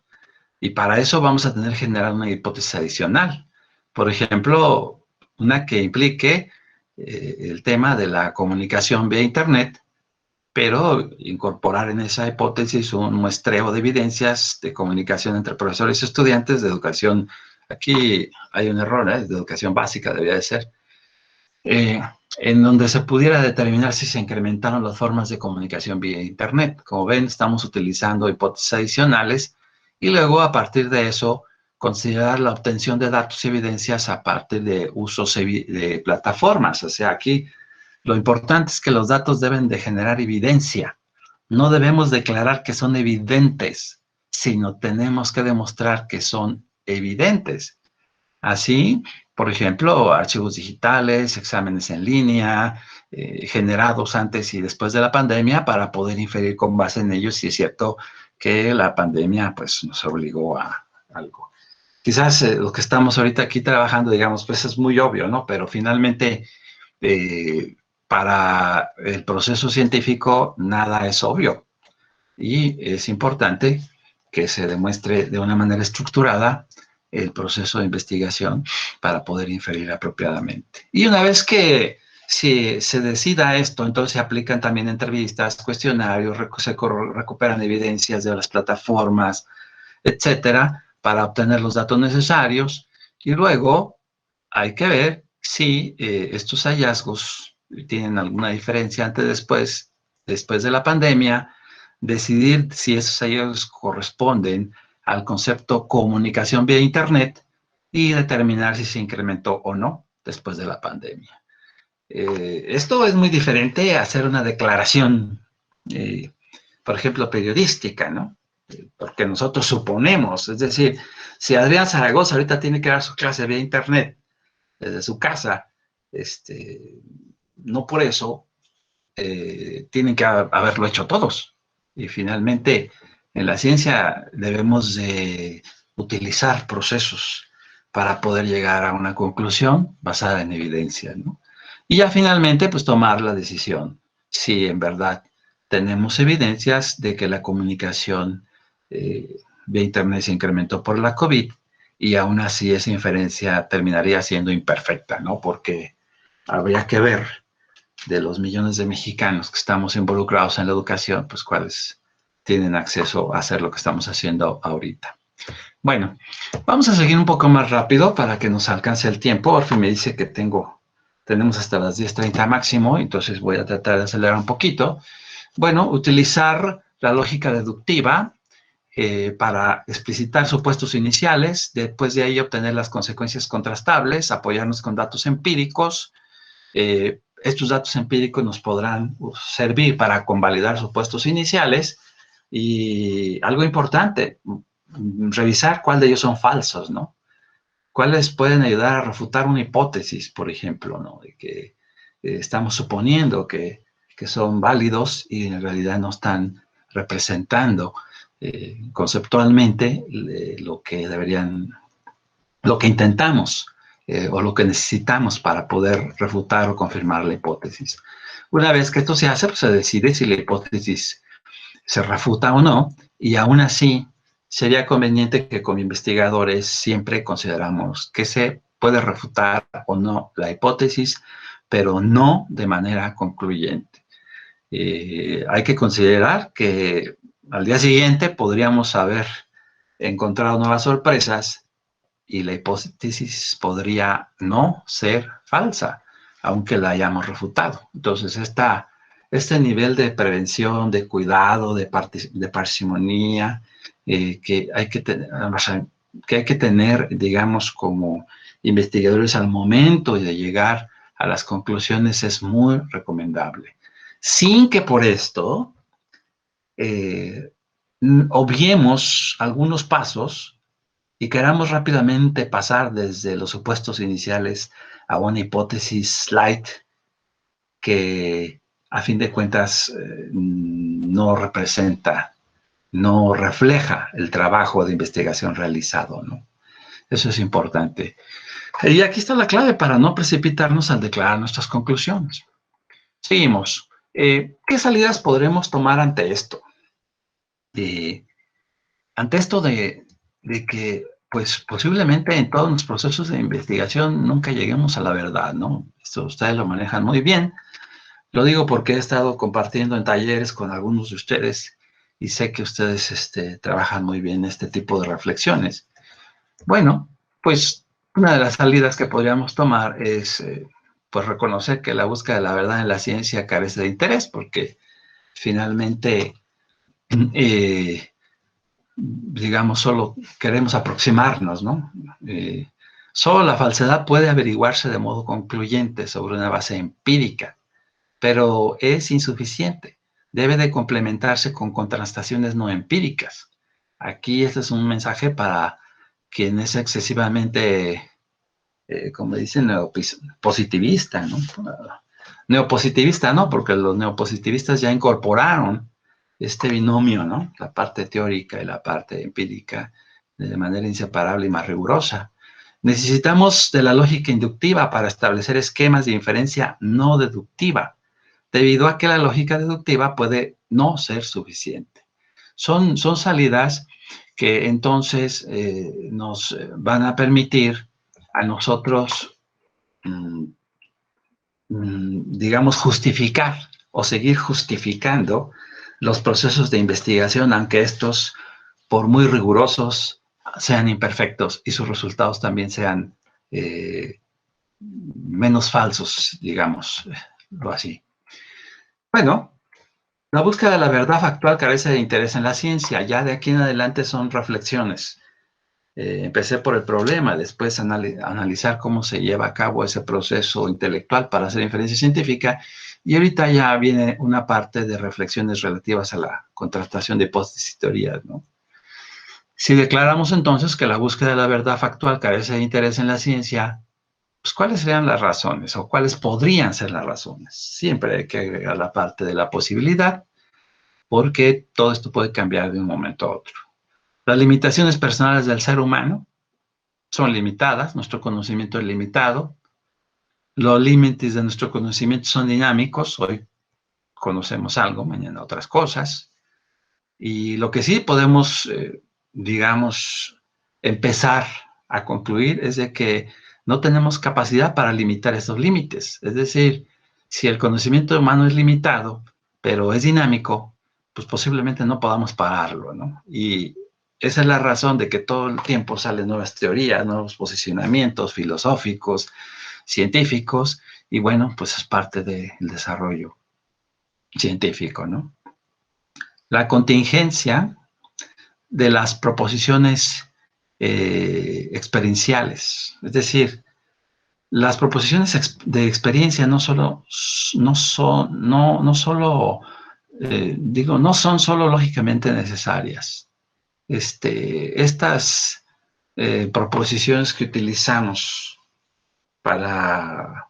Y para eso vamos a tener que generar una hipótesis adicional. Por ejemplo, una que implique el tema de la comunicación vía Internet, pero incorporar en esa hipótesis un muestreo de evidencias de comunicación entre profesores y estudiantes de educación. Aquí hay un error, de educación básica debería de ser, en donde se pudiera determinar si se incrementaron las formas de comunicación vía Internet. Como ven, estamos utilizando hipótesis adicionales y luego a partir de eso considerar la obtención de datos y evidencias a partir de usos de plataformas. O sea, aquí lo importante es que los datos deben de generar evidencia. No debemos declarar que son evidentes, sino tenemos que demostrar que son evidentes. Así, por ejemplo, archivos digitales, exámenes en línea, generados antes y después de la pandemia, para poder inferir con base en ellos si es cierto que la pandemia pues, nos obligó a algo. Quizás lo que estamos ahorita aquí trabajando, digamos, pues es muy obvio, ¿no? Pero finalmente, para el proceso científico, nada es obvio. Y es importante que se demuestre de una manera estructurada el proceso de investigación para poder inferir apropiadamente. Y una vez que si se decida esto, entonces se aplican también entrevistas, cuestionarios, se recuperan evidencias de las plataformas, etcétera, para obtener los datos necesarios. Y luego hay que ver si estos hallazgos tienen alguna diferencia antes después de la pandemia, decidir si esos hallazgos corresponden al concepto comunicación vía Internet y determinar si se incrementó o no después de la pandemia. Esto es muy diferente a hacer una declaración, por ejemplo, periodística, ¿no? Porque nosotros suponemos, es decir, si Adrián Zaragoza ahorita tiene que dar su clase vía Internet desde su casa, no por eso tienen que haberlo hecho todos. Y finalmente, en la ciencia debemos de utilizar procesos para poder llegar a una conclusión basada en evidencia, ¿no? Y ya finalmente, pues tomar la decisión si en verdad tenemos evidencias de que la comunicación vía Internet se incrementó por la COVID y aún así esa inferencia terminaría siendo imperfecta, ¿no? Porque habría que ver de los millones de mexicanos que estamos involucrados en la educación, pues cuáles tienen acceso a hacer lo que estamos haciendo ahorita. Bueno, vamos a seguir un poco más rápido para que nos alcance el tiempo. Orfi me dice que tenemos hasta las 10:30 máximo, entonces voy a tratar de acelerar un poquito. Bueno, utilizar la lógica deductiva para explicitar supuestos iniciales, después de ahí obtener las consecuencias contrastables, apoyarnos con datos empíricos. Estos datos empíricos nos podrán servir para convalidar supuestos iniciales Y algo importante, revisar cuál de ellos son falsos, ¿no? ¿Cuáles pueden ayudar a refutar una hipótesis, por ejemplo, ¿no? De que estamos suponiendo que son válidos y en realidad no están representando conceptualmente lo que deberían, lo que intentamos o lo que necesitamos para poder refutar o confirmar la hipótesis. Una vez que esto se hace, pues se decide si la hipótesis se refuta o no, y aún así sería conveniente que como investigadores siempre consideramos que se puede refutar o no la hipótesis, pero no de manera concluyente. Hay que considerar que al día siguiente podríamos haber encontrado nuevas sorpresas y la hipótesis podría no ser falsa, aunque la hayamos refutado. Entonces, este nivel de prevención, de cuidado, de parsimonía, que hay que tener, digamos, como investigadores al momento de llegar a las conclusiones es muy recomendable. Sin que por esto obviemos algunos pasos y queramos rápidamente pasar desde los supuestos iniciales a una hipótesis light que a fin de cuentas no representa, no refleja el trabajo de investigación realizado, ¿no? Eso es importante. Y aquí está la clave para no precipitarnos al declarar nuestras conclusiones. Seguimos. ¿Qué salidas podremos tomar ante esto? Ante esto de que, pues, posiblemente en todos los procesos de investigación nunca lleguemos a la verdad, ¿no? Esto ustedes lo manejan muy bien. Lo digo porque he estado compartiendo en talleres con algunos de ustedes y sé que ustedes trabajan muy bien este tipo de reflexiones. Bueno, pues una de las salidas que podríamos tomar es pues reconocer que la búsqueda de la verdad en la ciencia carece de interés, porque finalmente, digamos, solo queremos aproximarnos, ¿no? Solo la falsedad puede averiguarse de modo concluyente sobre una base empírica, pero es insuficiente. Debe de complementarse con contrastaciones no empíricas. Aquí este es un mensaje para quien es excesivamente, como dicen, neopositivista, ¿no? Neopositivista no, porque los neopositivistas ya incorporaron este binomio, ¿no? La parte teórica y la parte empírica de manera inseparable y más rigurosa. Necesitamos de la lógica inductiva para establecer esquemas de inferencia no deductiva, debido a que la lógica deductiva puede no ser suficiente. Son salidas que entonces nos van a permitir a nosotros, digamos, justificar o seguir justificando los procesos de investigación, aunque estos, por muy rigurosos, sean imperfectos y sus resultados también sean menos falsos, digámoslo así. Bueno, la búsqueda de la verdad factual carece de interés en la ciencia. Ya de aquí en adelante son reflexiones. Empecé por el problema, después analizar cómo se lleva a cabo ese proceso intelectual para hacer inferencia científica, y ahorita ya viene una parte de reflexiones relativas a la contrastación de hipótesis y teorías, ¿no? Si declaramos entonces que la búsqueda de la verdad factual carece de interés en la ciencia, pues ¿cuáles serían las razones o cuáles podrían ser las razones? Siempre hay que agregar la parte de la posibilidad, porque todo esto puede cambiar de un momento a otro. Las limitaciones personales del ser humano son limitadas, nuestro conocimiento es limitado, los límites de nuestro conocimiento son dinámicos, hoy conocemos algo, mañana otras cosas, y lo que sí podemos, digamos, empezar a concluir es de que no tenemos capacidad para limitar esos límites, es decir, si el conocimiento humano es limitado, pero es dinámico, pues posiblemente no podamos pararlo, ¿no? Y esa es la razón de que todo el tiempo salen nuevas teorías, nuevos posicionamientos filosóficos, científicos, y bueno, pues es parte del desarrollo científico, ¿no? La contingencia de las proposiciones experienciales, es decir, las proposiciones de experiencia no solo digo, no son solo lógicamente necesarias. Estas proposiciones que utilizamos para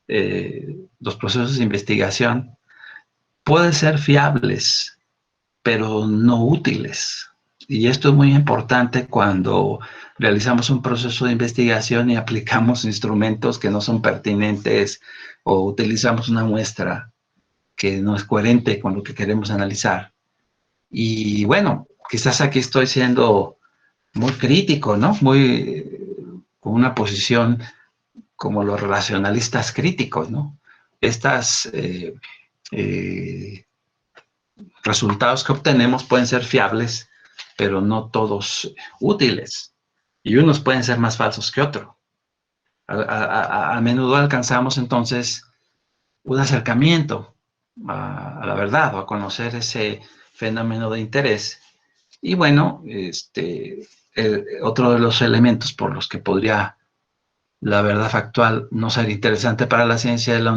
los procesos de investigación pueden ser fiables, pero no útiles. Y esto es muy importante cuando realizamos un proceso de investigación y aplicamos instrumentos que no son pertinentes o utilizamos una muestra que no es coherente con lo que queremos analizar. Y bueno, quizás aquí estoy siendo muy crítico, ¿no? Con una posición como los relacionalistas críticos, ¿no? Estas resultados que obtenemos pueden ser fiables, pero no todos útiles. Y unos pueden ser más falsos que otros. A menudo alcanzamos entonces un acercamiento a la verdad o a conocer ese fenómeno de interés. Y bueno, otro de los elementos por los que podría la verdad factual no ser interesante para la ciencia es la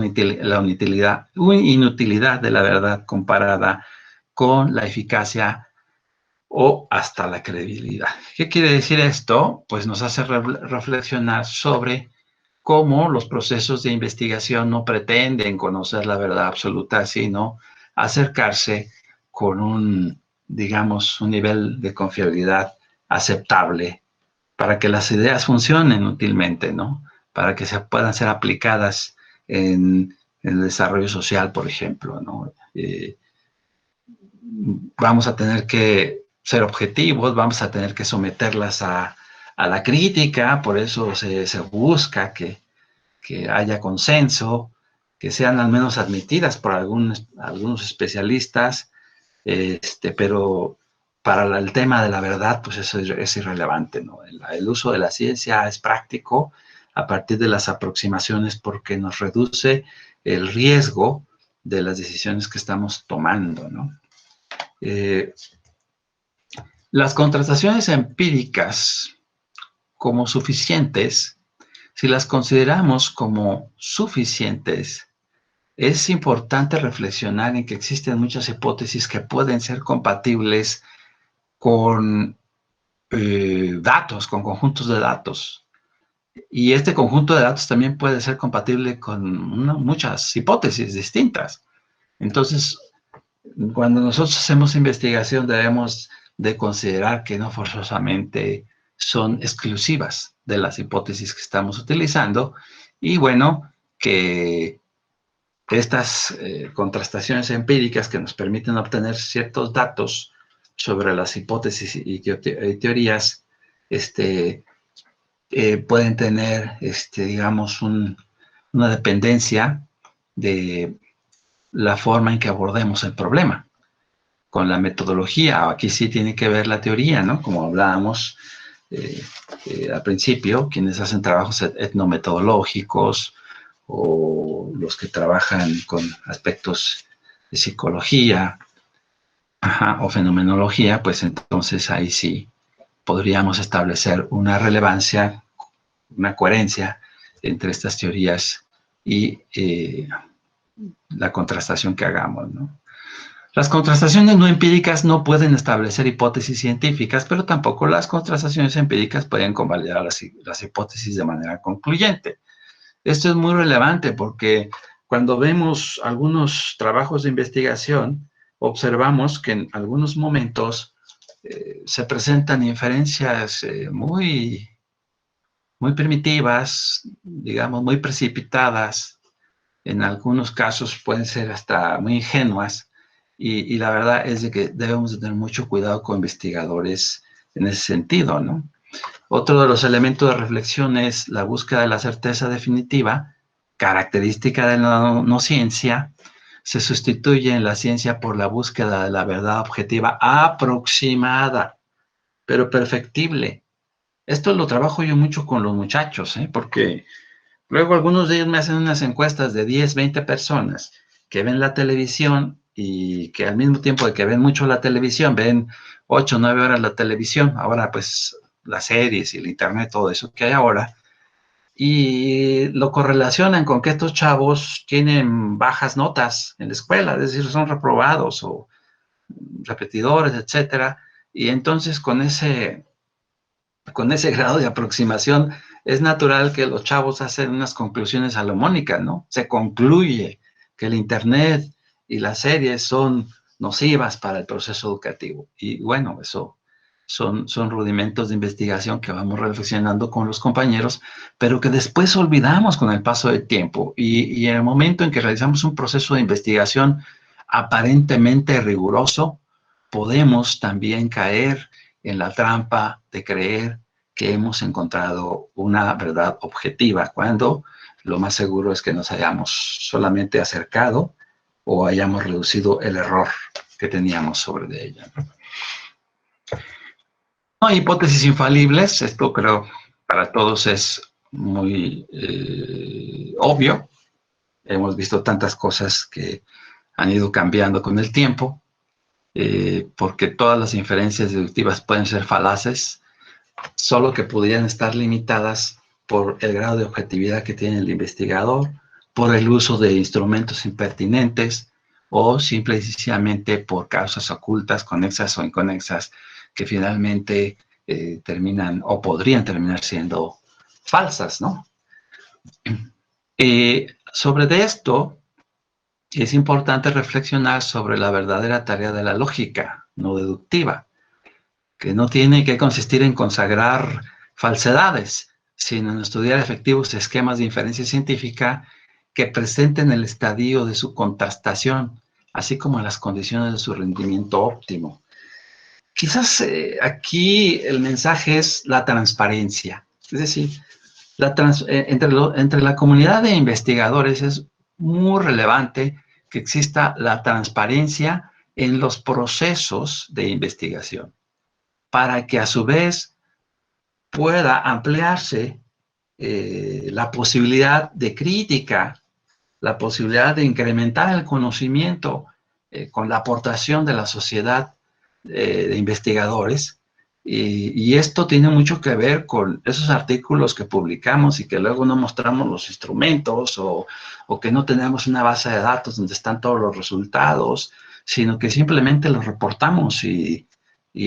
inutilidad de la verdad comparada con la eficacia o hasta la credibilidad. ¿Qué quiere decir esto? Pues nos hace reflexionar sobre cómo los procesos de investigación no pretenden conocer la verdad absoluta, sino acercarse con digamos, un nivel de confiabilidad aceptable para que las ideas funcionen útilmente, ¿no? Para que se puedan ser aplicadas en el desarrollo social, por ejemplo, ¿no? Vamos a tener que ser objetivos, vamos a tener que someterlas a la crítica, por eso se busca que haya consenso, que sean al menos admitidas por algunos especialistas, pero para el tema de la verdad, pues eso es irrelevante, ¿no? El uso de la ciencia es práctico a partir de las aproximaciones porque nos reduce el riesgo de las decisiones que estamos tomando, ¿no? Las contrastaciones empíricas como suficientes, si las consideramos como suficientes, es importante reflexionar en que existen muchas hipótesis que pueden ser compatibles con datos, con conjuntos de datos. Y este conjunto de datos también puede ser compatible con muchas hipótesis distintas. Entonces, cuando nosotros hacemos investigación debemos de considerar que no forzosamente son exclusivas de las hipótesis que estamos utilizando y bueno, que estas contrastaciones empíricas que nos permiten obtener ciertos datos sobre las hipótesis y teorías pueden tener, digamos, una dependencia de la forma en que abordemos el problema. Con la metodología, aquí sí tiene que ver la teoría, ¿no? Como hablábamos al principio, quienes hacen trabajos etnometodológicos o los que trabajan con aspectos de psicología o fenomenología, pues entonces ahí sí podríamos establecer una relevancia, una coherencia entre estas teorías y la contrastación que hagamos, ¿no? Las contrastaciones no empíricas no pueden establecer hipótesis científicas, pero tampoco las contrastaciones empíricas pueden convalidar las hipótesis de manera concluyente. Esto es muy relevante porque cuando vemos algunos trabajos de investigación, observamos que en algunos momentos se presentan inferencias muy primitivas, digamos, muy precipitadas, en algunos casos pueden ser hasta muy ingenuas, y la verdad es de que debemos de tener mucho cuidado con investigadores en ese sentido, ¿no? Otro de los elementos de reflexión es la búsqueda de la certeza definitiva, característica de la no ciencia. Se sustituye en la ciencia por la búsqueda de la verdad objetiva aproximada, pero perfectible. Esto lo trabajo yo mucho con los muchachos, porque luego algunos de ellos me hacen unas encuestas de 10, 20 personas que ven la televisión y que al mismo tiempo de que ven mucho la televisión, ven 8, 9 horas la televisión. Ahora pues las series y el internet, todo eso que hay ahora, y lo correlacionan con que estos chavos tienen bajas notas en la escuela, es decir, son reprobados o repetidores, etcétera, y entonces con ese grado de aproximación es natural que los chavos hacen unas conclusiones salomónicas, ¿no? Se concluye que el Internet y las series son nocivas para el proceso educativo. Y bueno, eso son rudimentos de investigación que vamos reflexionando con los compañeros, pero que después olvidamos con el paso del tiempo. Y en el momento en que realizamos un proceso de investigación aparentemente riguroso, podemos también caer en la trampa de creer que hemos encontrado una verdad objetiva, cuando lo más seguro es que nos hayamos solamente acercado o hayamos reducido el error que teníamos sobre de ella. No hay hipótesis infalibles, esto creo para todos es muy obvio. Hemos visto tantas cosas que han ido cambiando con el tiempo, porque todas las inferencias deductivas pueden ser falaces, solo que podrían estar limitadas por el grado de objetividad que tiene el investigador, por el uso de instrumentos impertinentes o simple y sencillamente por causas ocultas, conexas o inconexas, que finalmente terminan o podrían terminar siendo falsas, ¿no? Sobre esto, es importante reflexionar sobre la verdadera tarea de la lógica no deductiva, que no tiene que consistir en consagrar falsedades, sino en estudiar efectivos esquemas de inferencia científica que presenten el estadio de su contrastación, así como las condiciones de su rendimiento óptimo. Quizás aquí el mensaje es la transparencia, es decir, entre la comunidad de investigadores es muy relevante que exista la transparencia en los procesos de investigación, para que a su vez pueda ampliarse la posibilidad de crítica, la posibilidad de incrementar el conocimiento con la aportación de la sociedad de investigadores. Y esto tiene mucho que ver con esos artículos que publicamos y que luego no mostramos los instrumentos o que no tenemos una base de datos donde están todos los resultados, sino que simplemente los reportamos y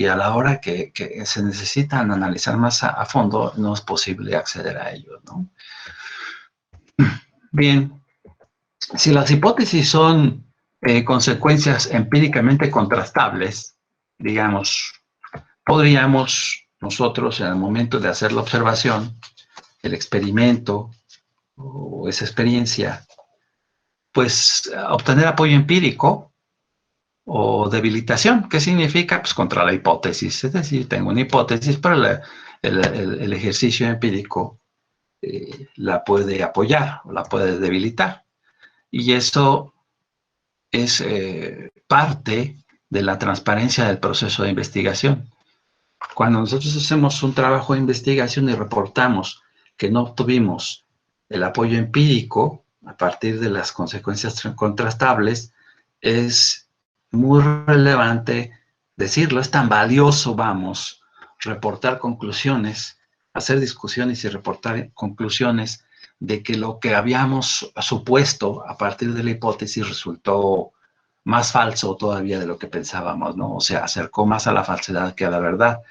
a la hora que se necesitan analizar más a fondo, no es posible acceder a ellos, ¿no? Bien, si las hipótesis son consecuencias empíricamente contrastables, digamos, podríamos nosotros en el momento de hacer la observación, el experimento o esa experiencia, pues obtener apoyo empírico o debilitación. ¿Qué significa? Pues contra la hipótesis. Es decir, tengo una hipótesis, pero el ejercicio empírico la puede apoyar o la puede debilitar. Y eso es parte de la transparencia del proceso de investigación. Cuando nosotros hacemos un trabajo de investigación y reportamos que no obtuvimos el apoyo empírico a partir de las consecuencias contrastables, es muy relevante decirlo, es tan valioso, vamos, reportar conclusiones, hacer discusiones y reportar conclusiones de que lo que habíamos supuesto a partir de la hipótesis resultó más falso todavía de lo que pensábamos, ¿no? O sea, acercó más a la falsedad que a la verdad.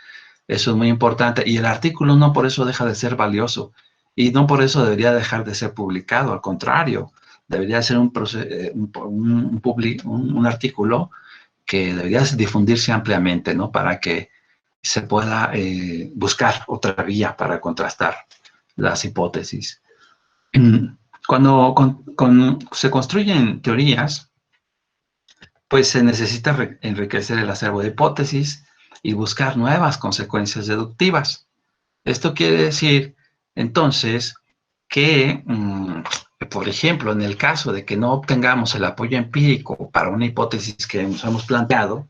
Eso es muy importante. Y el artículo no por eso deja de ser valioso. Y no por eso debería dejar de ser publicado. Al contrario, debería ser un artículo que debería difundirse ampliamente, ¿no? Para que se pueda buscar otra vía para contrastar las hipótesis. Cuando se construyen teorías, pues se necesita enriquecer el acervo de hipótesis y buscar nuevas consecuencias deductivas. Esto quiere decir, entonces, que, por ejemplo, en el caso de que no obtengamos el apoyo empírico para una hipótesis que nos hemos planteado,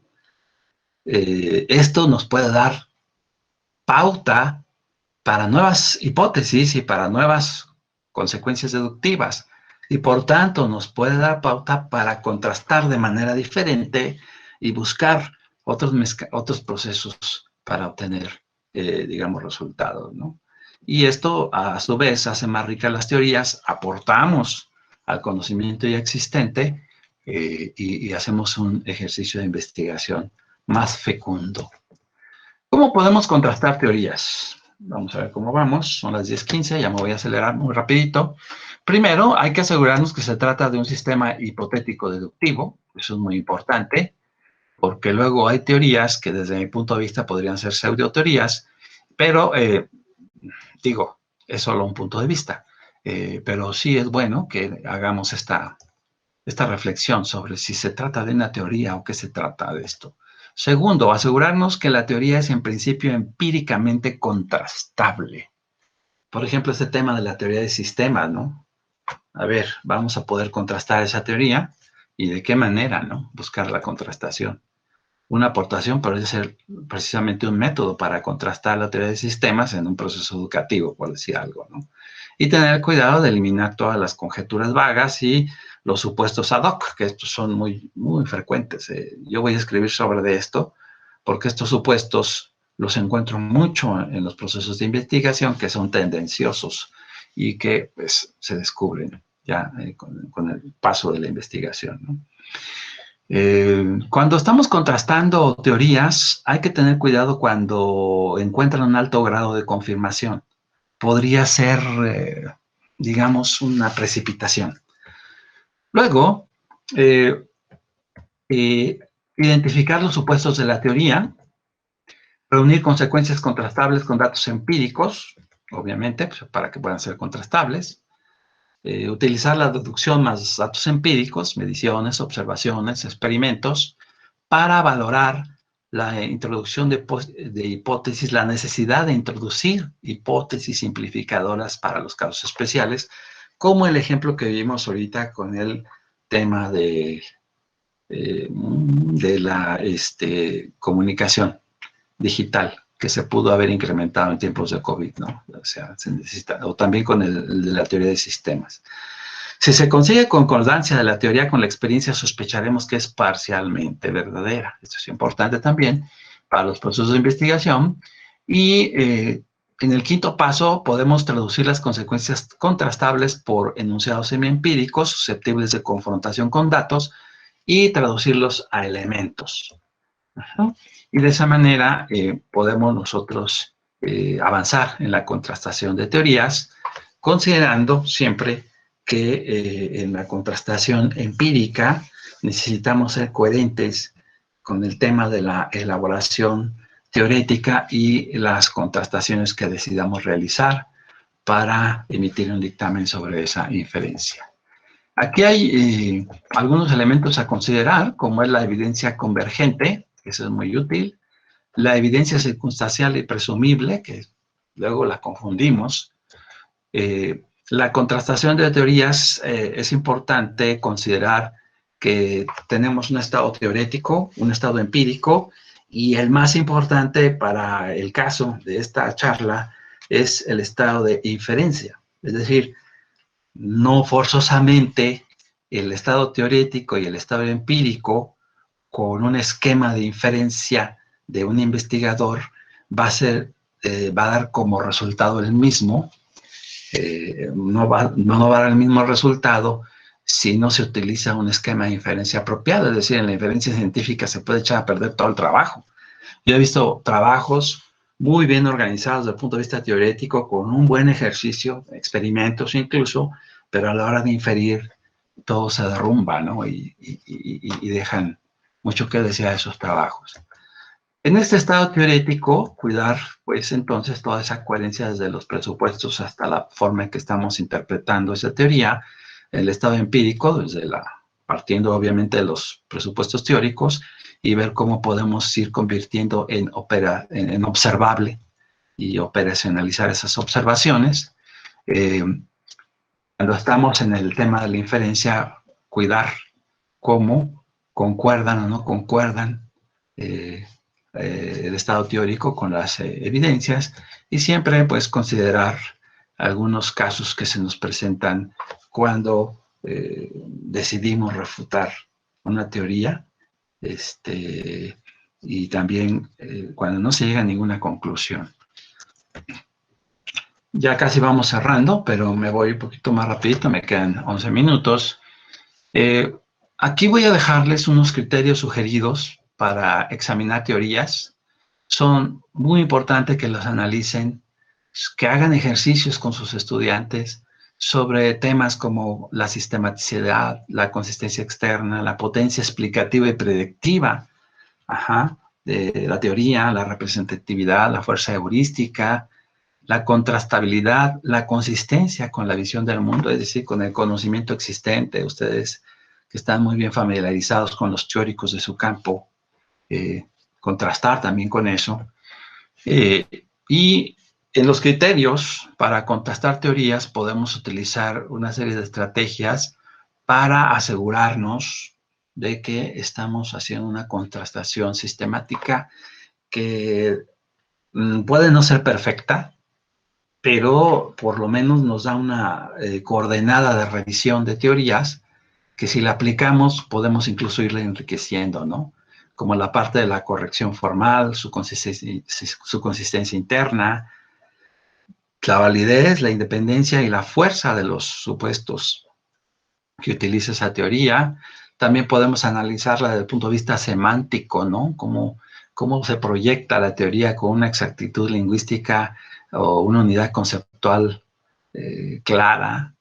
esto nos puede dar pauta para nuevas hipótesis y para nuevas consecuencias deductivas. Y por tanto nos puede dar pauta para contrastar de manera diferente y buscar otros procesos para obtener, digamos, resultados, ¿no? Y esto, a su vez, hace más ricas las teorías, aportamos al conocimiento ya existente y hacemos un ejercicio de investigación más fecundo. ¿Cómo podemos contrastar teorías? Vamos a ver cómo vamos. Son las 10:15, ya me voy a acelerar muy rapidito. Primero, hay que asegurarnos que se trata de un sistema hipotético deductivo. Eso es muy importante, porque luego hay teorías que desde mi punto de vista podrían ser pseudoteorías, pero digo, es solo un punto de vista. Pero sí es bueno que hagamos esta reflexión sobre si se trata de una teoría o qué se trata de esto. Segundo, asegurarnos que la teoría es en principio empíricamente contrastable. Por ejemplo, este tema de la teoría de sistemas, ¿no? A ver, vamos a poder contrastar esa teoría y de qué manera, ¿no? Buscar la contrastación. Una aportación puede ser precisamente un método para contrastar la teoría de sistemas en un proceso educativo, por decir algo, ¿no? Y tener cuidado de eliminar todas las conjeturas vagas y los supuestos ad hoc, que estos son muy, muy frecuentes. Yo voy a escribir sobre esto porque estos supuestos los encuentro mucho en los procesos de investigación que son tendenciosos y que pues, se descubren ya con el paso de la investigación, ¿no? Cuando estamos contrastando teorías, hay que tener cuidado cuando encuentran un alto grado de confirmación. Podría ser, digamos, una precipitación. Luego, eh, eh, identificar los supuestos de la teoría, reunir consecuencias contrastables con datos empíricos, obviamente, pues, para que puedan ser contrastables. Utilizar la deducción más datos empíricos, mediciones, observaciones, experimentos, para valorar la introducción de hipótesis, la necesidad de introducir hipótesis simplificadoras para los casos especiales, como el ejemplo que vimos ahorita con el tema de la comunicación digital, que se pudo haber incrementado en tiempos de COVID, ¿no? O sea, se necesita, o también con el de la teoría de sistemas. Si se consigue concordancia de la teoría con la experiencia, sospecharemos que es parcialmente verdadera. Esto es importante también para los procesos de investigación. Y en el quinto paso podemos traducir las consecuencias contrastables por enunciados semiempíricos susceptibles de confrontación con datos y traducirlos a elementos. Ajá. Y de esa manera podemos nosotros avanzar en la contrastación de teorías, considerando siempre que en la contrastación empírica necesitamos ser coherentes con el tema de la elaboración teorética y las contrastaciones que decidamos realizar para emitir un dictamen sobre esa inferencia. Aquí hay algunos elementos a considerar, como es la evidencia convergente, que eso es muy útil, la evidencia circunstancial y presumible, que luego la confundimos. La contrastación de teorías es importante considerar que tenemos un estado teorético, un estado empírico, y el más importante para el caso de esta charla es el estado de inferencia. Es decir, no forzosamente el estado teorético y el estado empírico con un esquema de inferencia de un investigador va a dar como resultado el mismo, no va a dar el mismo resultado si no se utiliza un esquema de inferencia apropiado. Es decir, en la inferencia científica se puede echar a perder todo el trabajo. Yo he visto trabajos muy bien organizados desde el punto de vista teorético, con un buen ejercicio, experimentos incluso, pero a la hora de inferir todo se derrumba, ¿no? Y dejan mucho que desear esos trabajos. En este estado teorético, cuidar, pues entonces, toda esa coherencia desde los presupuestos hasta la forma en que estamos interpretando esa teoría, el estado empírico, partiendo obviamente de los presupuestos teóricos, y ver cómo podemos ir convirtiendo en observable y operacionalizar esas observaciones. Cuando estamos en el tema de la inferencia, cuidar cómo concuerdan o no concuerdan el estado teórico con las evidencias, y siempre pues considerar algunos casos que se nos presentan cuando decidimos refutar una teoría, y también cuando no se llega a ninguna conclusión. Ya casi vamos cerrando, pero me voy un poquito más rapidito, me quedan 11 minutos. Eh, Aquí voy a dejarles unos criterios sugeridos para examinar teorías. Son muy importantes que los analicen, que hagan ejercicios con sus estudiantes sobre temas como la sistematicidad, la consistencia externa, la potencia explicativa y predictiva, ajá, de la teoría, la representatividad, la fuerza heurística, la contrastabilidad, la consistencia con la visión del mundo, es decir, con el conocimiento existente. Ustedes que están muy bien familiarizados con los teóricos de su campo, eh, contrastar también con eso. Y en los criterios para contrastar teorías podemos utilizar una serie de estrategias para asegurarnos de que estamos haciendo una contrastación sistemática que puede no ser perfecta, pero por lo menos nos da una coordenada de revisión de teorías que si la aplicamos podemos incluso irla enriqueciendo, ¿no? Como la parte de la corrección formal, su consistencia interna, la validez, la independencia y la fuerza de los supuestos que utiliza esa teoría. También podemos analizarla desde el punto de vista semántico, ¿no? Cómo se proyecta la teoría con una exactitud lingüística o una unidad conceptual clara,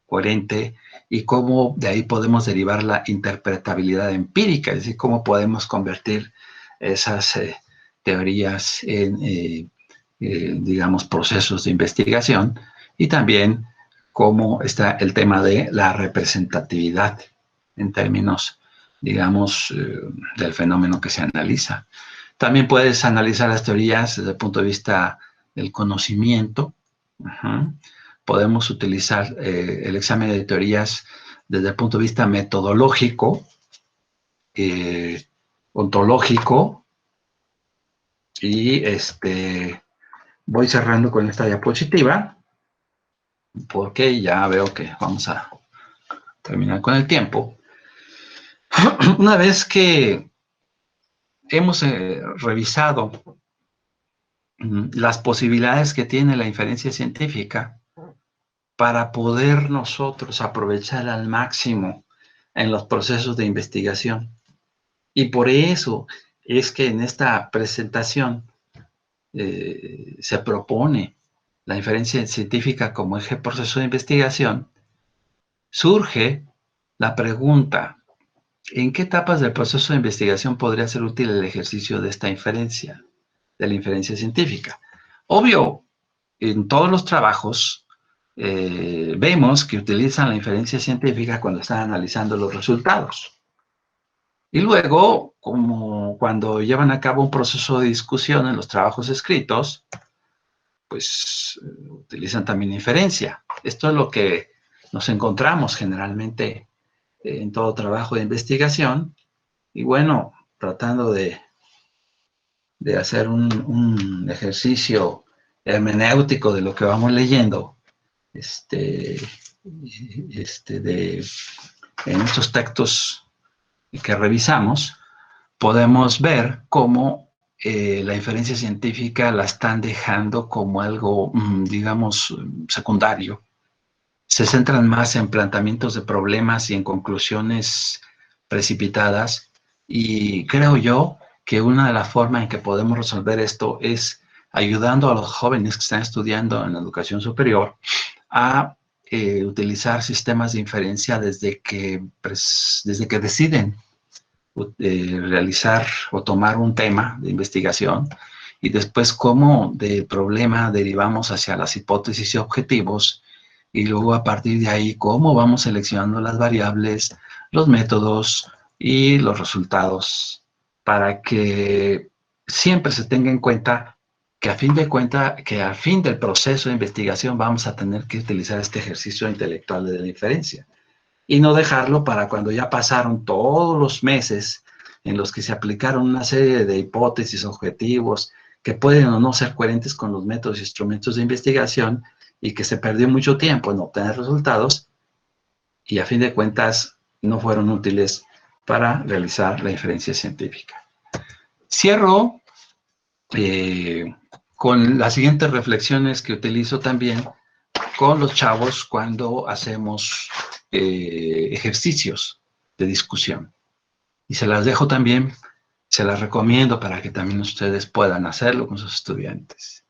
coherente, y cómo de ahí podemos derivar la interpretabilidad empírica, es decir, cómo podemos convertir esas teorías en, digamos, procesos de investigación, y también cómo está el tema de la representatividad en términos, digamos, del fenómeno que se analiza. También puedes analizar las teorías desde el punto de vista del conocimiento. Uh-huh. Podemos utilizar el examen de teorías desde el punto de vista metodológico, ontológico, y voy cerrando con esta diapositiva porque ya veo que vamos a terminar con el tiempo. Una vez que hemos revisado las posibilidades que tiene la inferencia científica para poder nosotros aprovechar al máximo en los procesos de investigación. Y por eso es que en esta presentación se propone la inferencia científica como eje proceso de investigación. Surge la pregunta: ¿en qué etapas del proceso de investigación podría ser útil el ejercicio de esta inferencia, de la inferencia científica? Obvio, en todos los trabajos vemos que utilizan la inferencia científica cuando están analizando los resultados. Y luego, como cuando llevan a cabo un proceso de discusión en los trabajos escritos, pues utilizan también inferencia. Esto es lo que nos encontramos generalmente en todo trabajo de investigación. Y bueno, tratando de hacer un ejercicio hermenéutico de lo que vamos leyendo, en estos textos que revisamos, podemos ver cómo la inferencia científica la están dejando como algo, digamos, secundario. Se centran más en planteamientos de problemas y en conclusiones precipitadas, y creo yo que una de las formas en que podemos resolver esto es ayudando a los jóvenes que están estudiando en la educación superior a utilizar sistemas de inferencia desde que deciden realizar o tomar un tema de investigación, y después cómo del problema derivamos hacia las hipótesis y objetivos, y luego a partir de ahí cómo vamos seleccionando las variables, los métodos y los resultados, para que siempre se tenga en cuenta que al fin del proceso de investigación vamos a tener que utilizar este ejercicio intelectual de la inferencia, y no dejarlo para cuando ya pasaron todos los meses en los que se aplicaron una serie de hipótesis, objetivos, que pueden o no ser coherentes con los métodos e instrumentos de investigación, y que se perdió mucho tiempo en obtener resultados, y a fin de cuentas no fueron útiles para realizar la inferencia científica. Cierro con las siguientes reflexiones que utilizo también con los chavos cuando hacemos ejercicios de discusión. Y se las dejo también, se las recomiendo para que también ustedes puedan hacerlo con sus estudiantes.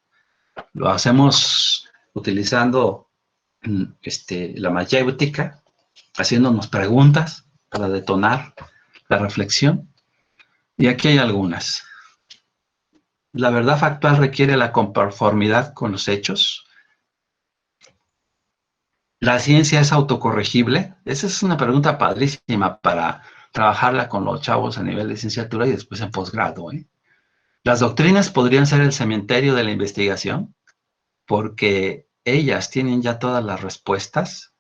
Lo hacemos utilizando la mayéutica, haciéndonos preguntas para detonar la reflexión. Y aquí hay algunas. ¿La verdad factual requiere la conformidad con los hechos? ¿La ciencia es autocorregible? Esa es una pregunta padrísima para trabajarla con los chavos a nivel de licenciatura y después en posgrado, ¿eh? ¿Las doctrinas podrían ser el cementerio de la investigación? Porque ellas tienen ya todas las respuestas.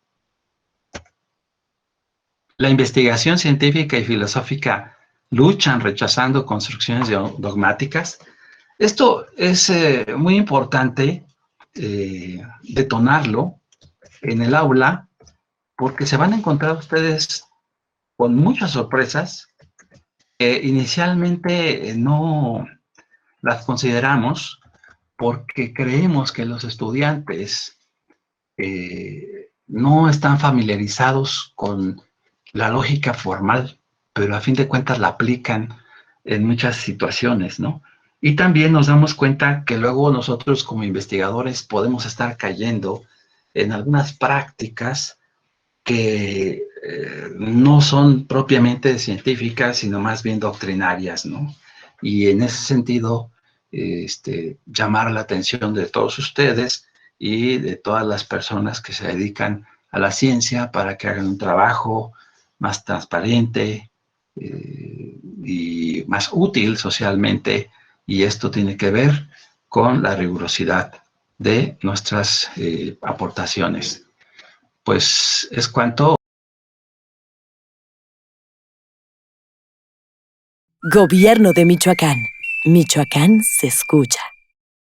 La investigación científica y filosófica luchan rechazando construcciones dogmáticas. Esto es muy importante detonarlo en el aula porque se van a encontrar ustedes con muchas sorpresas que inicialmente no las consideramos porque creemos que los estudiantes no están familiarizados con la lógica formal, pero a fin de cuentas la aplican en muchas situaciones, ¿no? Y también nos damos cuenta que luego nosotros como investigadores podemos estar cayendo en algunas prácticas que no son propiamente científicas, sino más bien doctrinarias, ¿no? Y en ese sentido, llamar la atención de todos ustedes y de todas las personas que se dedican a la ciencia para que hagan un trabajo más transparente y más útil socialmente, y esto tiene que ver con la rigurosidad de nuestras aportaciones. Pues es cuanto. Gobierno de Michoacán. Michoacán se escucha.